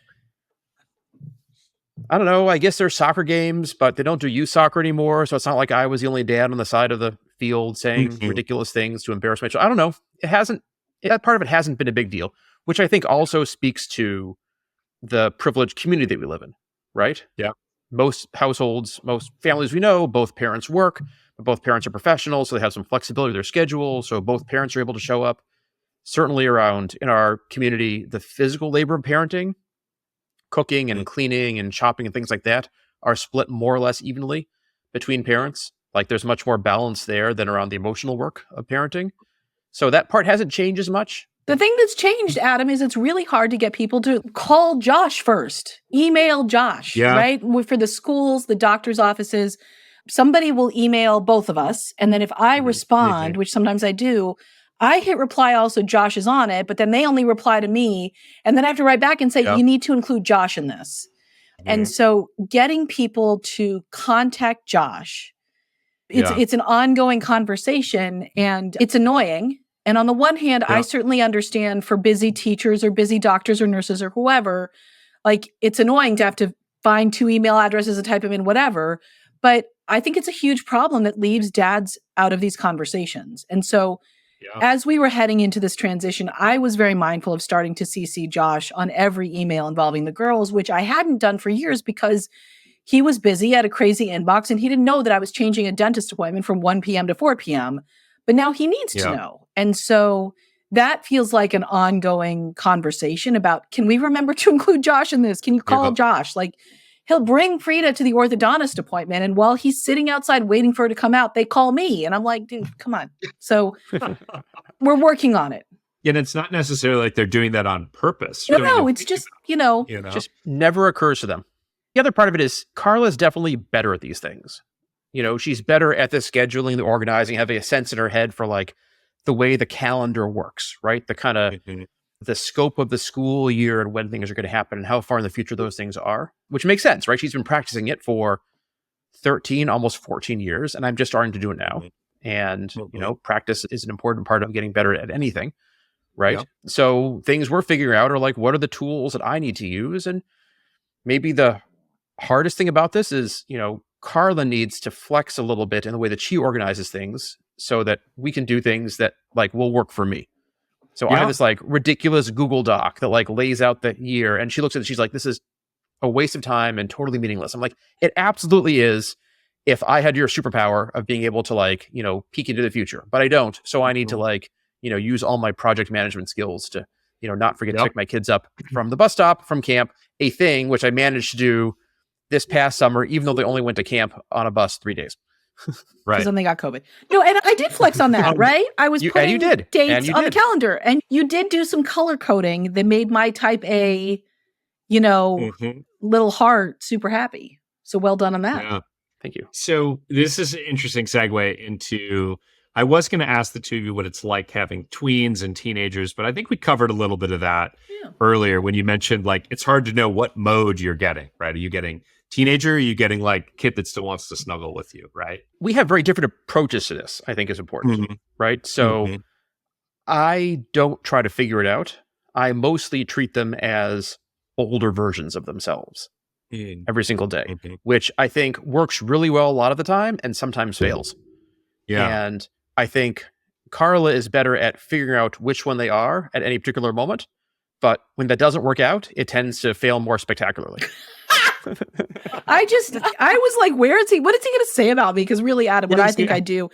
Speaker 2: I don't know, I guess there's soccer games, but they don't do youth soccer anymore. So it's not like I was the only dad on the side of the field saying ridiculous things to embarrass my child. I don't know. That part of it hasn't been a big deal, which I think also speaks to the privileged community that we live in, right?
Speaker 4: Yeah.
Speaker 2: Most households, most families we know, both parents work, but both parents are professionals, so they have some flexibility with their schedule. So both parents are able to show up. Certainly around in our community, the physical labor of parenting, cooking and cleaning and shopping and things like that are split more or less evenly between parents. Like there's much more balance there than around the emotional work of parenting. So that part hasn't changed as much.
Speaker 1: The thing that's changed, Adam, is it's really hard to get people to call Josh first, email Josh, right? For the schools, the doctor's offices, somebody will email both of us. And then if I respond, which sometimes I do, I hit reply also, Josh is on it, but then they only reply to me. And then I have to write back and say, you need to include Josh in this. And so getting people to contact Josh, it's an ongoing conversation and it's annoying. And on the one hand, I certainly understand for busy teachers or busy doctors or nurses or whoever, like it's annoying to have to find 2 email addresses and type them in, whatever. But I think it's a huge problem that leaves dads out of these conversations. And so as we were heading into this transition, I was very mindful of starting to CC Josh on every email involving the girls, which I hadn't done for years because he was busy, had a crazy inbox, and he didn't know that I was changing a dentist appointment from 1 p.m. to 4 p.m. But now he needs to know. And so that feels like an ongoing conversation about, can we remember to include Josh in this? Can you call Josh? Like, he'll bring Frida to the orthodontist appointment, and while he's sitting outside waiting for her to come out, they call me. And I'm like, dude, come on. So we're working on it.
Speaker 4: And it's not necessarily like they're doing that on purpose.
Speaker 1: No, it's just,
Speaker 2: just never occurs to them. The other part of it is Carla's definitely better at these things. She's better at the scheduling, the organizing, having a sense in her head for like the way the calendar works, right? The kind of the scope of the school year and when things are going to happen and how far in the future those things are, which makes sense, right? She's been practicing it for 13, almost 14 years, and I'm just starting to do it now. And, practice is an important part of getting better at anything, right? Yeah. So things we're figuring out are like, what are the tools that I need to use? And maybe the hardest thing about this is, Carla needs to flex a little bit in the way that she organizes things so that we can do things that like will work for me. So I have this like ridiculous Google Doc that like lays out the year, and she looks at it, she's like, this is a waste of time and totally meaningless. I'm like, it absolutely is if I had your superpower of being able to like, peek into the future, but I don't. So I need to like, use all my project management skills to, not forget to pick my kids up from the bus stop, from camp, a thing which I managed to do this past summer, even though they only went to camp on a bus 3 days.
Speaker 1: Right. Because then they got COVID. No, and I did flex on that, right? I was putting dates on the calendar, and you did do some color coding that made my type A, little heart super happy. So well done on that.
Speaker 4: Yeah.
Speaker 2: Thank you.
Speaker 4: So this is an interesting segue into, I was going to ask the two of you what it's like having tweens and teenagers, but I think we covered a little bit of that earlier when you mentioned like, it's hard to know what mode you're getting, right? Are you getting teenager? Or are you getting like kid that still wants to snuggle with you, right?
Speaker 2: We have very different approaches to this, I think is important, right? So I don't try to figure it out. I mostly treat them as older versions of themselves every single day, which I think works really well a lot of the time and sometimes fails. Yeah. And I think Carla is better at figuring out which one they are at any particular moment. But when that doesn't work out, it tends to fail more spectacularly.
Speaker 1: I was like, what is he going to say about me? Because really, Adam, what I think I do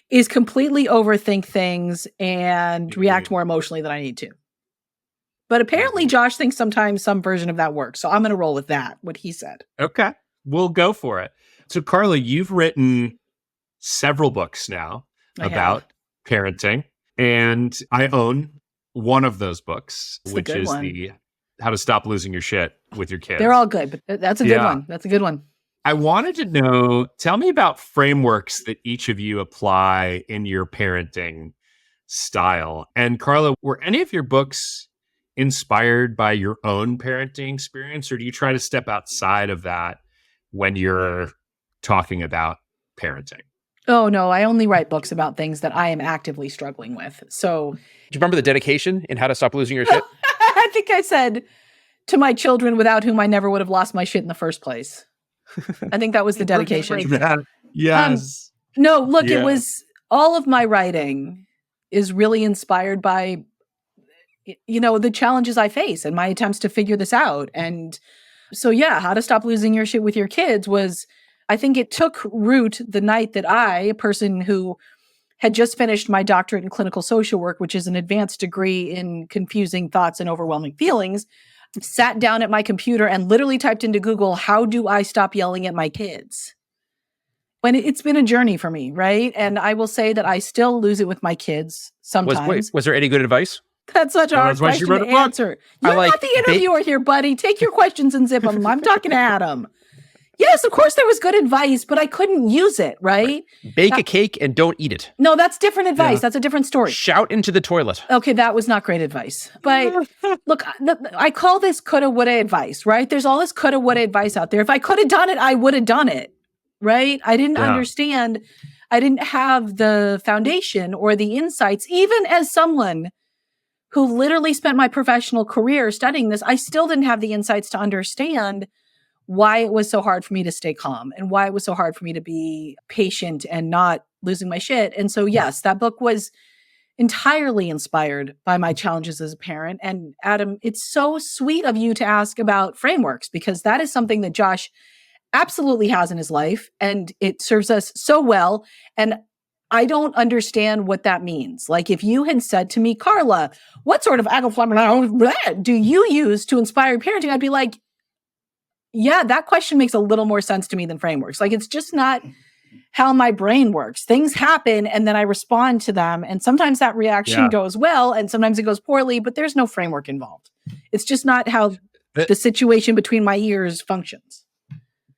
Speaker 1: is completely overthink things and react more emotionally than I need to. But apparently Josh thinks sometimes some version of that works. So I'm going to roll with that, what he said.
Speaker 4: Okay, we'll go for it. So Carla, you've written several books now about parenting, and I own one of those books, which is the How to Stop Losing Your Shit with Your Kids.
Speaker 1: They're all good, but that's a good one. That's a good one.
Speaker 4: I wanted to know, tell me about frameworks that each of you apply in your parenting style. And Carla, were any of your books inspired by your own parenting experience, or do you try to step outside of that when you're talking about parenting?
Speaker 1: Oh, no, I only write books about things that I am actively struggling with. So,
Speaker 2: Do you remember the dedication in How to Stop Losing Your Shit?
Speaker 1: I think I said, to my children without whom I never would have lost my shit in the first place. I think that was the dedication.
Speaker 4: Yes.
Speaker 1: No, look,
Speaker 4: Yeah.
Speaker 1: it was all of my writing is really inspired by, the challenges I face and my attempts to figure this out. And so, yeah, How to Stop Losing Your Shit with Your Kids was, I think it took root the night that I, a person who had just finished my doctorate in clinical social work, which is an advanced degree in confusing thoughts and overwhelming feelings, sat down at my computer and literally typed into Google, how do I stop yelling at my kids? When it's been a journey for me, right? And I will say that I still lose it with my kids sometimes.
Speaker 2: Was there any good advice?
Speaker 1: That's such a hard question to answer. You're not the interviewer here, buddy. Take your questions and zip them. I'm talking to Adam. Yes, of course there was good advice, but I couldn't use it, right?
Speaker 2: Bake a cake and don't eat it.
Speaker 1: No, that's different advice. Yeah. That's a different story.
Speaker 2: Shout into the toilet.
Speaker 1: Okay, that was not great advice. But look, I call this coulda, woulda advice, right? There's all this coulda, woulda advice out there. If I could have done it, I would have done it, right? I didn't understand. I didn't have the foundation or the insights, even as someone who literally spent my professional career studying this, I still didn't have the insights to understand why it was so hard for me to stay calm and why it was so hard for me to be patient and not losing my shit. And so, yes, that book was entirely inspired by my challenges as a parent. And Adam, it's so sweet of you to ask about frameworks, because that is something that Josh absolutely has in his life and it serves us so well. And I don't understand what that means. Like, if you had said to me, Carla, what sort of do you use to inspire parenting? I'd be like, yeah, that question makes a little more sense to me than frameworks. Like, it's just not how my brain works. Things happen and then I respond to them. And sometimes that reaction goes well and sometimes it goes poorly, but there's no framework involved. It's just not how the situation between my ears functions.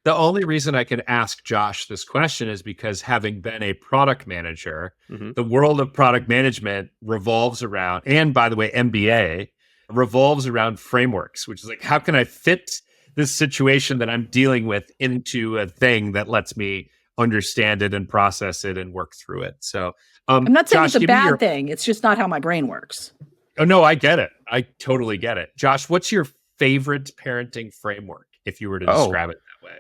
Speaker 4: The only reason I could ask Josh this question is because, having been a product manager, the world of product management revolves around, and by the way, MBA revolves around frameworks, which is like, how can I fit this situation that I'm dealing with into a thing that lets me understand it and process it and work through it. So
Speaker 1: I'm not saying Josh, it's a bad thing. It's just not how my brain works.
Speaker 4: Oh, no, I get it. I totally get it. Josh, what's your favorite parenting framework, if you were to describe it that way?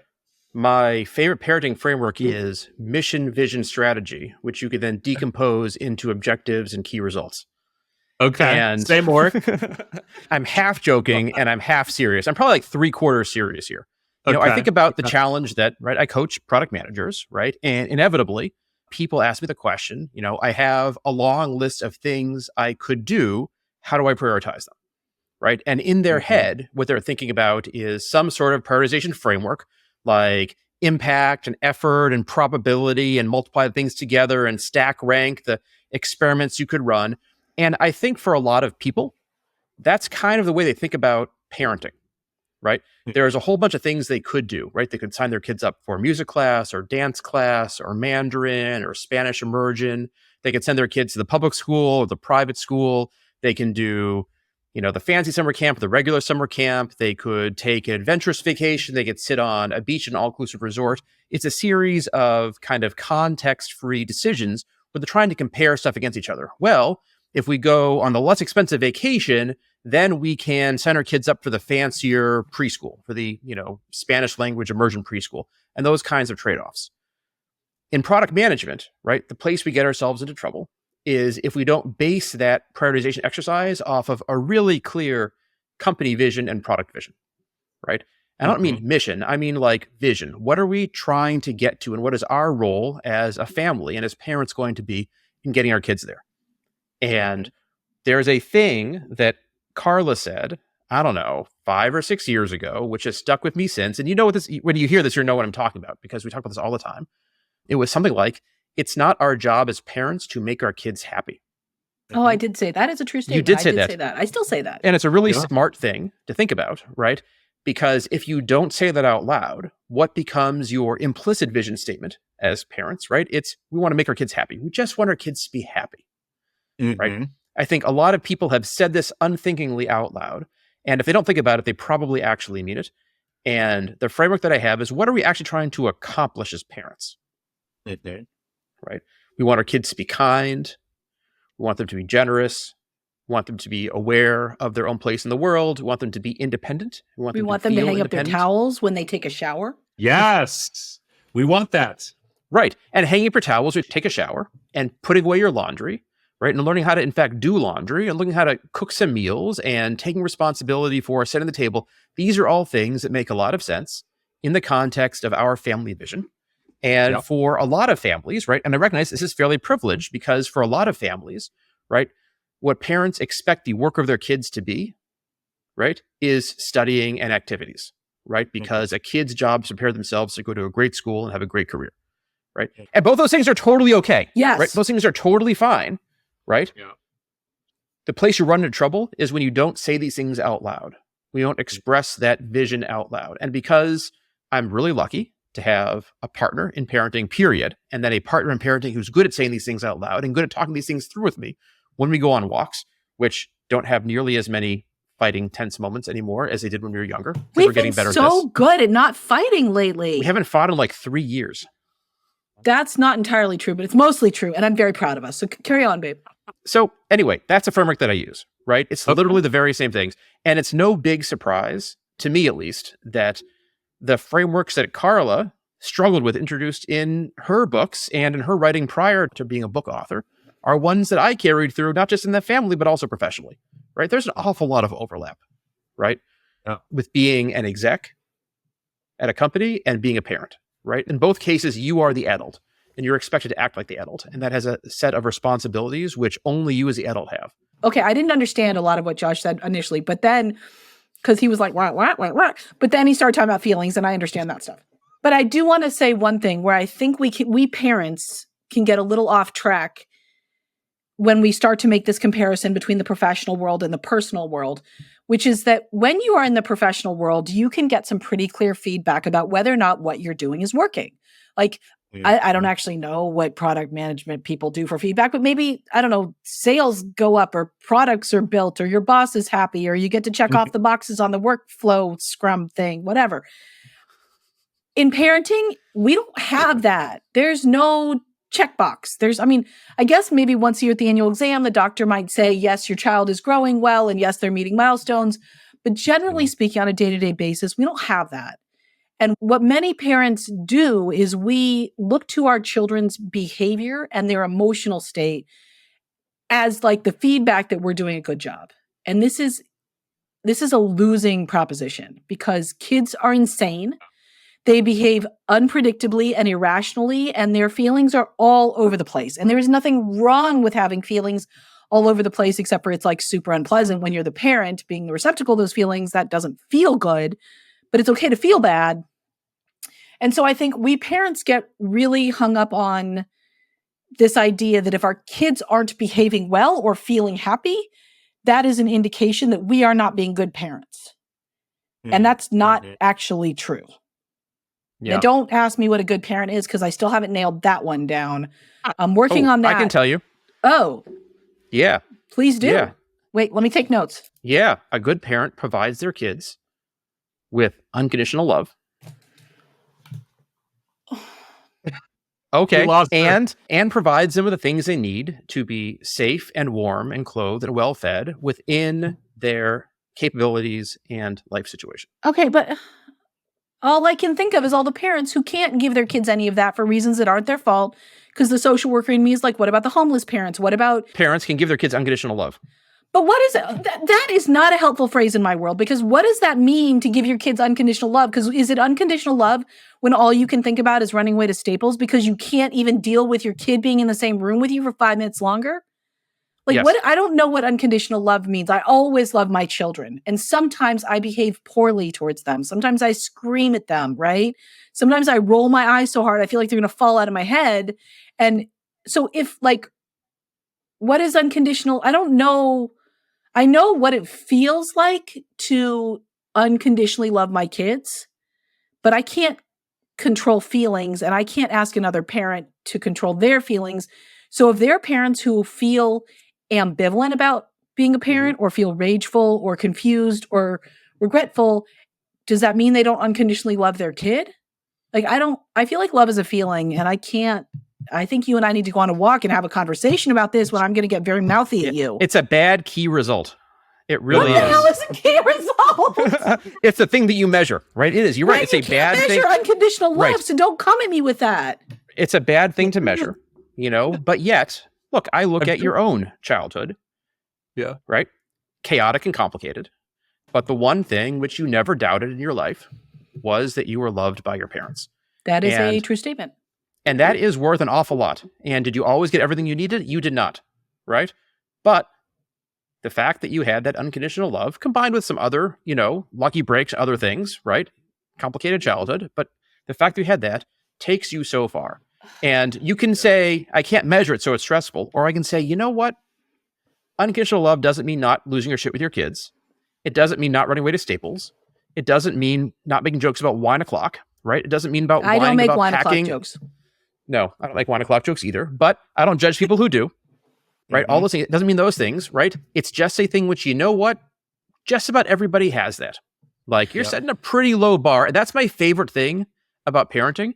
Speaker 2: My favorite parenting framework is mission, vision, strategy, which you could then decompose into objectives and key results.
Speaker 4: Okay,
Speaker 2: and
Speaker 4: say more.
Speaker 2: I'm half joking and I'm half serious. I'm probably like 3/4 serious here. You know, I think about the challenge that, right, I coach product managers, right? And inevitably, people ask me the question, I have a long list of things I could do. How do I prioritize them, right? And in their head, what they're thinking about is some sort of prioritization framework, like impact and effort and probability, and multiply things together and stack rank the experiments you could run. And I think for a lot of people, that's kind of the way they think about parenting, right? There's a whole bunch of things they could do, right? They could sign their kids up for music class or dance class or Mandarin or Spanish immersion. They could send their kids to the public school or the private school. They can do, the fancy summer camp or the regular summer camp. They could take an adventurous vacation. They could sit on a beach in an all-inclusive resort. It's a series of kind of context-free decisions where they're trying to compare stuff against each other. Well, if we go on the less expensive vacation, then we can send our kids up for the fancier preschool, for the, Spanish language immersion preschool, and those kinds of trade-offs. In product management, right, the place we get ourselves into trouble is if we don't base that prioritization exercise off of a really clear company vision and product vision, right? I don't mean mission, I mean like vision. What are we trying to get to, and what is our role as a family and as parents going to be in getting our kids there? And there's a thing that Carla said, I don't know, 5 or 6 years ago, which has stuck with me since. And when you hear this, you know what I'm talking about, because we talk about this all the time. It was something like, it's not our job as parents to make our kids happy.
Speaker 1: Oh, I did say that. Is a true statement.
Speaker 2: You did say
Speaker 1: that. I still say that.
Speaker 2: And it's a really smart thing to think about, right? Because if you don't say that out loud, what becomes your implicit vision statement as parents, right? It's, we want to make our kids happy. We just want our kids to be happy. Right? I think a lot of people have said this unthinkingly out loud. And if they don't think about it, they probably actually mean it. And the framework that I have is, what are we actually trying to accomplish as parents? right? We want our kids to be kind. We want them to be generous. We want them to be aware of their own place in the world. We want them to be independent.
Speaker 1: We want them to hang up their towels when they take a shower.
Speaker 4: Yes, we want that.
Speaker 2: Right. And hanging up your towels or take a shower and putting away your laundry, right? And learning how to, in fact, do laundry and learning how to cook some meals and taking responsibility for setting the table. These are all things that make a lot of sense in the context of our family vision. And for a lot of families, right? And I recognize this is fairly privileged because for a lot of families, right, what parents expect the work of their kids to be, right, is studying and activities, right? Because a kid's job is to prepare themselves to go to a great school and have a great career, right? And both those things are totally okay.
Speaker 1: Yes.
Speaker 2: Right? Those things are totally fine, right?
Speaker 4: Yeah.
Speaker 2: The place you run into trouble is when you don't say these things out loud. We don't express that vision out loud. And because I'm really lucky to have a partner in parenting, period, and then a partner in parenting who's good at saying these things out loud and good at talking these things through with me when we go on walks, which don't have nearly as many fighting tense moments anymore as they did when we were younger.
Speaker 1: We're getting better so good at not fighting lately.
Speaker 2: We haven't fought in like 3 years.
Speaker 1: That's not entirely true, but it's mostly true. And I'm very proud of us. So carry on, babe.
Speaker 2: So anyway, that's a framework that I use, right? It's literally the very same things. And it's no big surprise, to me at least, that the frameworks that Carla struggled with introduced in her books and in her writing prior to being a book author are ones that I carried through, not just in the family, but also professionally, right? There's an awful lot of overlap, right? With being an exec at a company and being a parent, right? In both cases, you are the adult and you're expected to act like the adult. And that has a set of responsibilities which only you as the adult have.
Speaker 1: Okay, I didn't understand a lot of what Josh said initially, but then, because he was like, what? But then he started talking about feelings, and I understand that stuff. But I do want to say one thing where I think we parents can get a little off track when we start to make this comparison between the professional world and the personal world, which is that when you are in the professional world, you can get some pretty clear feedback about whether or not what you're doing is working. Like, I don't actually know what product management people do for feedback, but maybe, I don't know, sales go up or products are built or your boss is happy or you get to check off the boxes on the workflow scrum thing, whatever. In parenting, we don't have that. There's no checkbox. I guess maybe once a year at the annual exam, the doctor might say, yes, your child is growing well and yes, they're meeting milestones. But generally speaking, on a day-to-day basis, we don't have that. And what many parents do is we look to our children's behavior and their emotional state as like the feedback that we're doing a good job. And this is a losing proposition because kids are insane. They behave unpredictably and irrationally, and their feelings are all over the place. And there is nothing wrong with having feelings all over the place, except for it's like super unpleasant when you're the parent being the receptacle of those feelings. That doesn't feel good, but it's okay to feel bad. And so I think we parents get really hung up on this idea that if our kids aren't behaving well or feeling happy, that is an indication that we are not being good parents. And that's not actually true. Yeah. Now, don't ask me what a good parent is because I still haven't nailed that one down. I'm working on that.
Speaker 2: I can tell you.
Speaker 1: Oh.
Speaker 2: Yeah.
Speaker 1: Please do.
Speaker 2: Yeah.
Speaker 1: Wait, let me take notes.
Speaker 2: Yeah. A good parent provides their kids with unconditional love. Okay. And provides them with the things they need to be safe and warm and clothed and well fed within their capabilities and life situation.
Speaker 1: Okay, but all I can think of is all the parents who can't give their kids any of that for reasons that aren't their fault. Because the social worker in me is like, what about the homeless parents? What about...
Speaker 2: Parents can give their kids unconditional love.
Speaker 1: But what is it? That is not a helpful phrase in my world, because what does that mean to give your kids unconditional love? Because is it unconditional love when all you can think about is running away to Staples because you can't even deal with your kid being in the same room with you for 5 minutes longer? Like, yes. I don't know what unconditional love means. I always love my children. And sometimes I behave poorly towards them. Sometimes I scream at them, right? Sometimes I roll my eyes so hard I feel like they're going to fall out of my head. And so what is unconditional? I don't know. I know what it feels like to unconditionally love my kids, but I can't control feelings and I can't ask another parent to control their feelings. So if there are parents who feel ambivalent about being a parent or feel rageful or confused or regretful, does that mean they don't unconditionally love their kid? Like, I feel like love is a feeling and I can't I think you and I need to go on a walk and have a conversation about this when I'm going to get very mouthy at you.
Speaker 2: It's a bad key result. It really
Speaker 1: What the
Speaker 2: is.
Speaker 1: hell is a key result?
Speaker 2: It's the thing that you measure, right? It is. You're right. It's a bad thing.
Speaker 1: You can't measure unconditional love,
Speaker 2: Right.
Speaker 1: so don't come at me with that.
Speaker 2: It's a bad thing to measure, but yet, look, I look at your own childhood.
Speaker 4: Yeah.
Speaker 2: Right? Chaotic and complicated. But the one thing which you never doubted in your life was that you were loved by your parents.
Speaker 1: That is a true statement.
Speaker 2: And that is worth an awful lot. And did you always get everything you needed? You did not. Right? But the fact that you had that unconditional love combined with some other, lucky breaks, other things, right? Complicated childhood. But the fact that you had that takes you so far. And you can say, I can't measure it, so it's stressful. Or I can say, you know what? Unconditional love doesn't mean not losing your shit with your kids. It doesn't mean not running away to Staples. It doesn't mean not making jokes about wine o'clock, right? It doesn't mean about
Speaker 1: I don't make
Speaker 2: about
Speaker 1: wine
Speaker 2: packing.
Speaker 1: o'clock jokes.
Speaker 2: No, I don't make wine o'clock jokes either. But I don't judge people who do. Right? All those things. It doesn't mean those things, right? It's just a thing which, you know what? Just about everybody has that. Like, you're setting a pretty low bar. And that's my favorite thing about parenting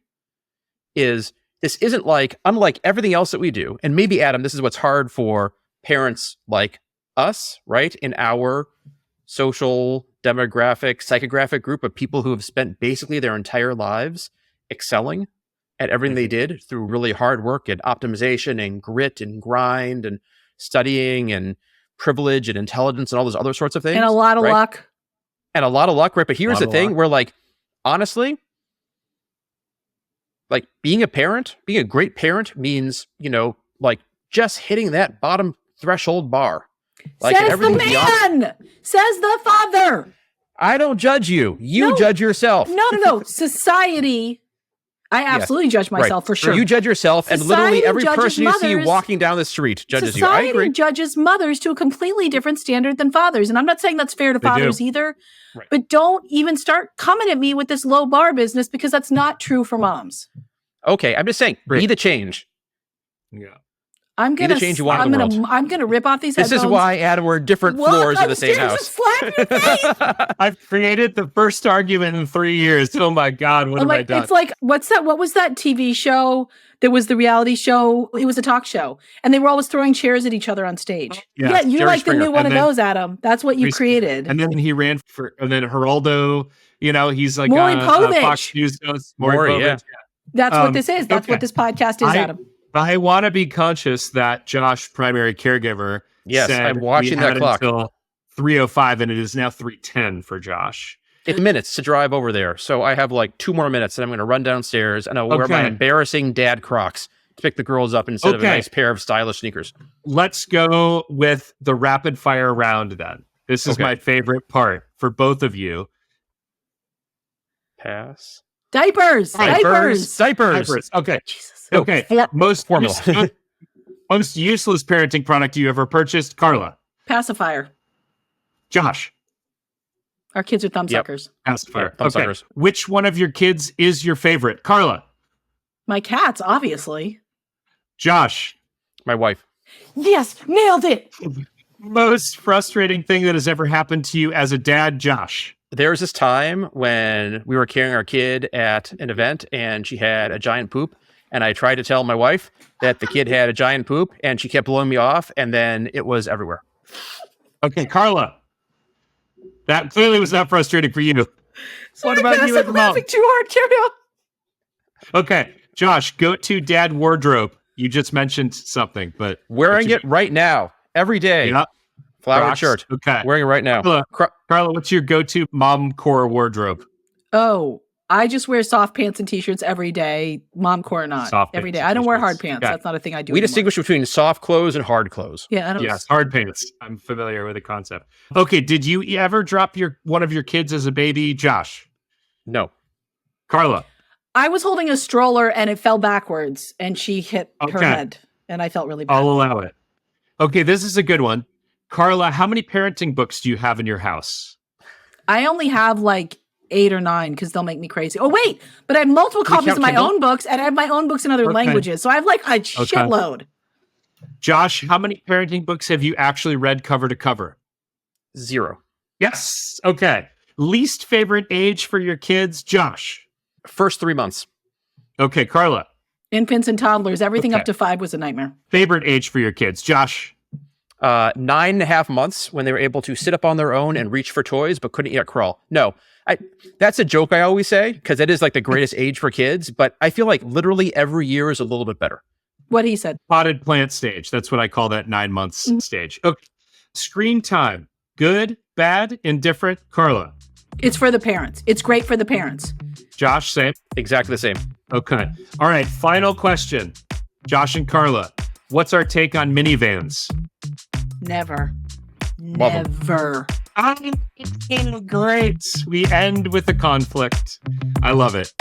Speaker 2: is this isn't like, unlike everything else that we do. And maybe, Adam, this is what's hard for parents like us, right? In our social, demographic, psychographic group of people who have spent basically their entire lives excelling at everything they did through really hard work and optimization and grit and grind and studying and privilege and intelligence and all those other sorts of things.
Speaker 1: And a lot of luck.
Speaker 2: And a lot of luck, right? But here's the thing where, like, honestly, like, being a great parent means, like, just hitting that bottom threshold bar. Like,
Speaker 1: says the man! Says the father!
Speaker 2: I don't judge you. You judge yourself.
Speaker 1: No. Society... I absolutely judge myself for sure.
Speaker 2: You judge yourself, and literally every person you see walking down the street judges you. I agree.
Speaker 1: Society judges mothers to a completely different standard than fathers. And I'm not saying that's fair to fathers either. Right. But don't even start coming at me with this low bar business because that's not true for moms.
Speaker 2: Okay, I'm just saying, be the change.
Speaker 4: Yeah.
Speaker 1: I'm gonna rip off these headphones.
Speaker 2: This is why, Adam, we're different floors of the same house.
Speaker 4: I've created the first argument in 3 years. Oh my God, what have I done?
Speaker 1: It's like, what's that? What was that TV show? There was the reality show. It was a talk show, and they were always throwing chairs at each other on stage. Yeah, you're
Speaker 2: Jerry
Speaker 1: like
Speaker 2: Springer.
Speaker 1: the new one of those, Adam. That's what you created.
Speaker 4: And then he ran and then Geraldo. He's like
Speaker 1: Maury Povich.
Speaker 4: Fox News host. Maury, yeah.
Speaker 1: That's what this is. That's what this podcast is, Adam.
Speaker 4: I want to be conscious that Josh, primary caregiver,
Speaker 2: said I'm watching that clock
Speaker 4: until 3:05, and it is now 3:10 for Josh.
Speaker 2: It's minutes to drive over there, so I have like 2 more minutes, and I'm going to run downstairs and I'll wear my embarrassing dad Crocs to pick the girls up instead of a nice pair of stylish sneakers.
Speaker 4: Let's go with the rapid fire round then. This is my favorite part for both of you.
Speaker 2: Pass.
Speaker 1: Diapers.
Speaker 4: Okay. Jesus. Okay. Most useless parenting product you ever purchased, Carla.
Speaker 1: Pacifier.
Speaker 4: Josh.
Speaker 1: Our kids are thumbsuckers.
Speaker 4: Pacifier. Thumbsuckers. Which one of your kids is your favorite, Carla?
Speaker 1: My cats, obviously.
Speaker 4: Josh.
Speaker 2: My wife.
Speaker 1: Yes, nailed it.
Speaker 4: Most frustrating thing that has ever happened to you as a dad, Josh.
Speaker 2: There was this time when we were carrying our kid at an event and she had a giant poop. And I tried to tell my wife that the kid had a giant poop and she kept blowing me off. And then it was everywhere.
Speaker 4: Okay, Carla. That clearly was not frustrating for you.
Speaker 1: What about you? I'm laughing too hard. Carry on.
Speaker 4: Okay, Josh, go-to dad wardrobe. You just mentioned something, but
Speaker 2: wearing it right now, every day.
Speaker 4: Yeah.
Speaker 2: Flowered shirt.
Speaker 4: Okay,
Speaker 2: wearing it right now.
Speaker 4: Carla, what's your go-to mom core wardrobe?
Speaker 1: Oh, I just wear soft pants and t-shirts every day. Mom core not every day. I don't wear hard pants. Okay. That's not a thing I do.
Speaker 2: We distinguish between soft clothes and hard clothes.
Speaker 1: Yeah, I don't.
Speaker 4: Yes, hard pants. I'm familiar with the concept. Okay, did you ever drop one of your kids as a baby, Josh?
Speaker 2: No.
Speaker 4: Carla.
Speaker 1: I was holding a stroller and it fell backwards and she hit her head and I felt really bad.
Speaker 4: I'll allow it. Okay, this is a good one. Carla, how many parenting books do you have in your house?
Speaker 1: I only have like 8 or 9 because they'll make me crazy. Oh, wait, but I have multiple copies of my own books and I have my own books in other languages. So I have like a shitload.
Speaker 4: Josh, how many parenting books have you actually read cover to cover?
Speaker 2: 0.
Speaker 4: Yes. Okay. Least favorite age for your kids, Josh?
Speaker 2: First 3 months.
Speaker 4: Okay, Carla.
Speaker 1: Infants and toddlers, everything
Speaker 4: Okay.
Speaker 1: up to 5 was a nightmare.
Speaker 4: Favorite age for your kids? Josh?
Speaker 2: 9.5 months when they were able to sit up on their own and reach for toys, but couldn't yet crawl. No, that's a joke I always say, because it is like the greatest age for kids, but I feel like literally every year is a little bit better.
Speaker 1: What he said.
Speaker 4: Potted plant stage. That's what I call that 9 months stage. Okay. Screen time. Good, bad, indifferent? Carla?
Speaker 1: It's for the parents. It's great for the parents.
Speaker 4: Josh, same?
Speaker 2: Exactly the same.
Speaker 4: Okay. All right. Final question. Josh and Carla, what's our take on minivans?
Speaker 1: Never.
Speaker 2: Love 'em.
Speaker 1: Never.
Speaker 4: It's great. We end with a conflict. I love it.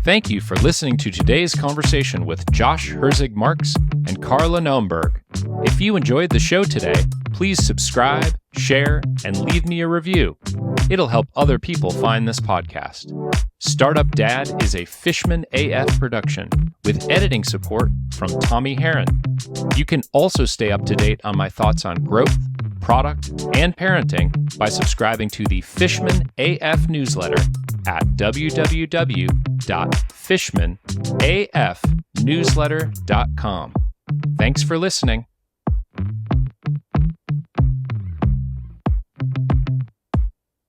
Speaker 3: Thank you for listening to today's conversation with Josh Herzig-Marx and Carla Naumburg. If you enjoyed the show today, please subscribe, share, and leave me a review. It'll help other people find this podcast. Startup Dad is a Fishman AF production with editing support from Tommy Herron. You can also stay up to date on my thoughts on growth, product, and parenting by subscribing to the Fishman AF newsletter at www.fishmanafnewsletter.com. Thanks for listening.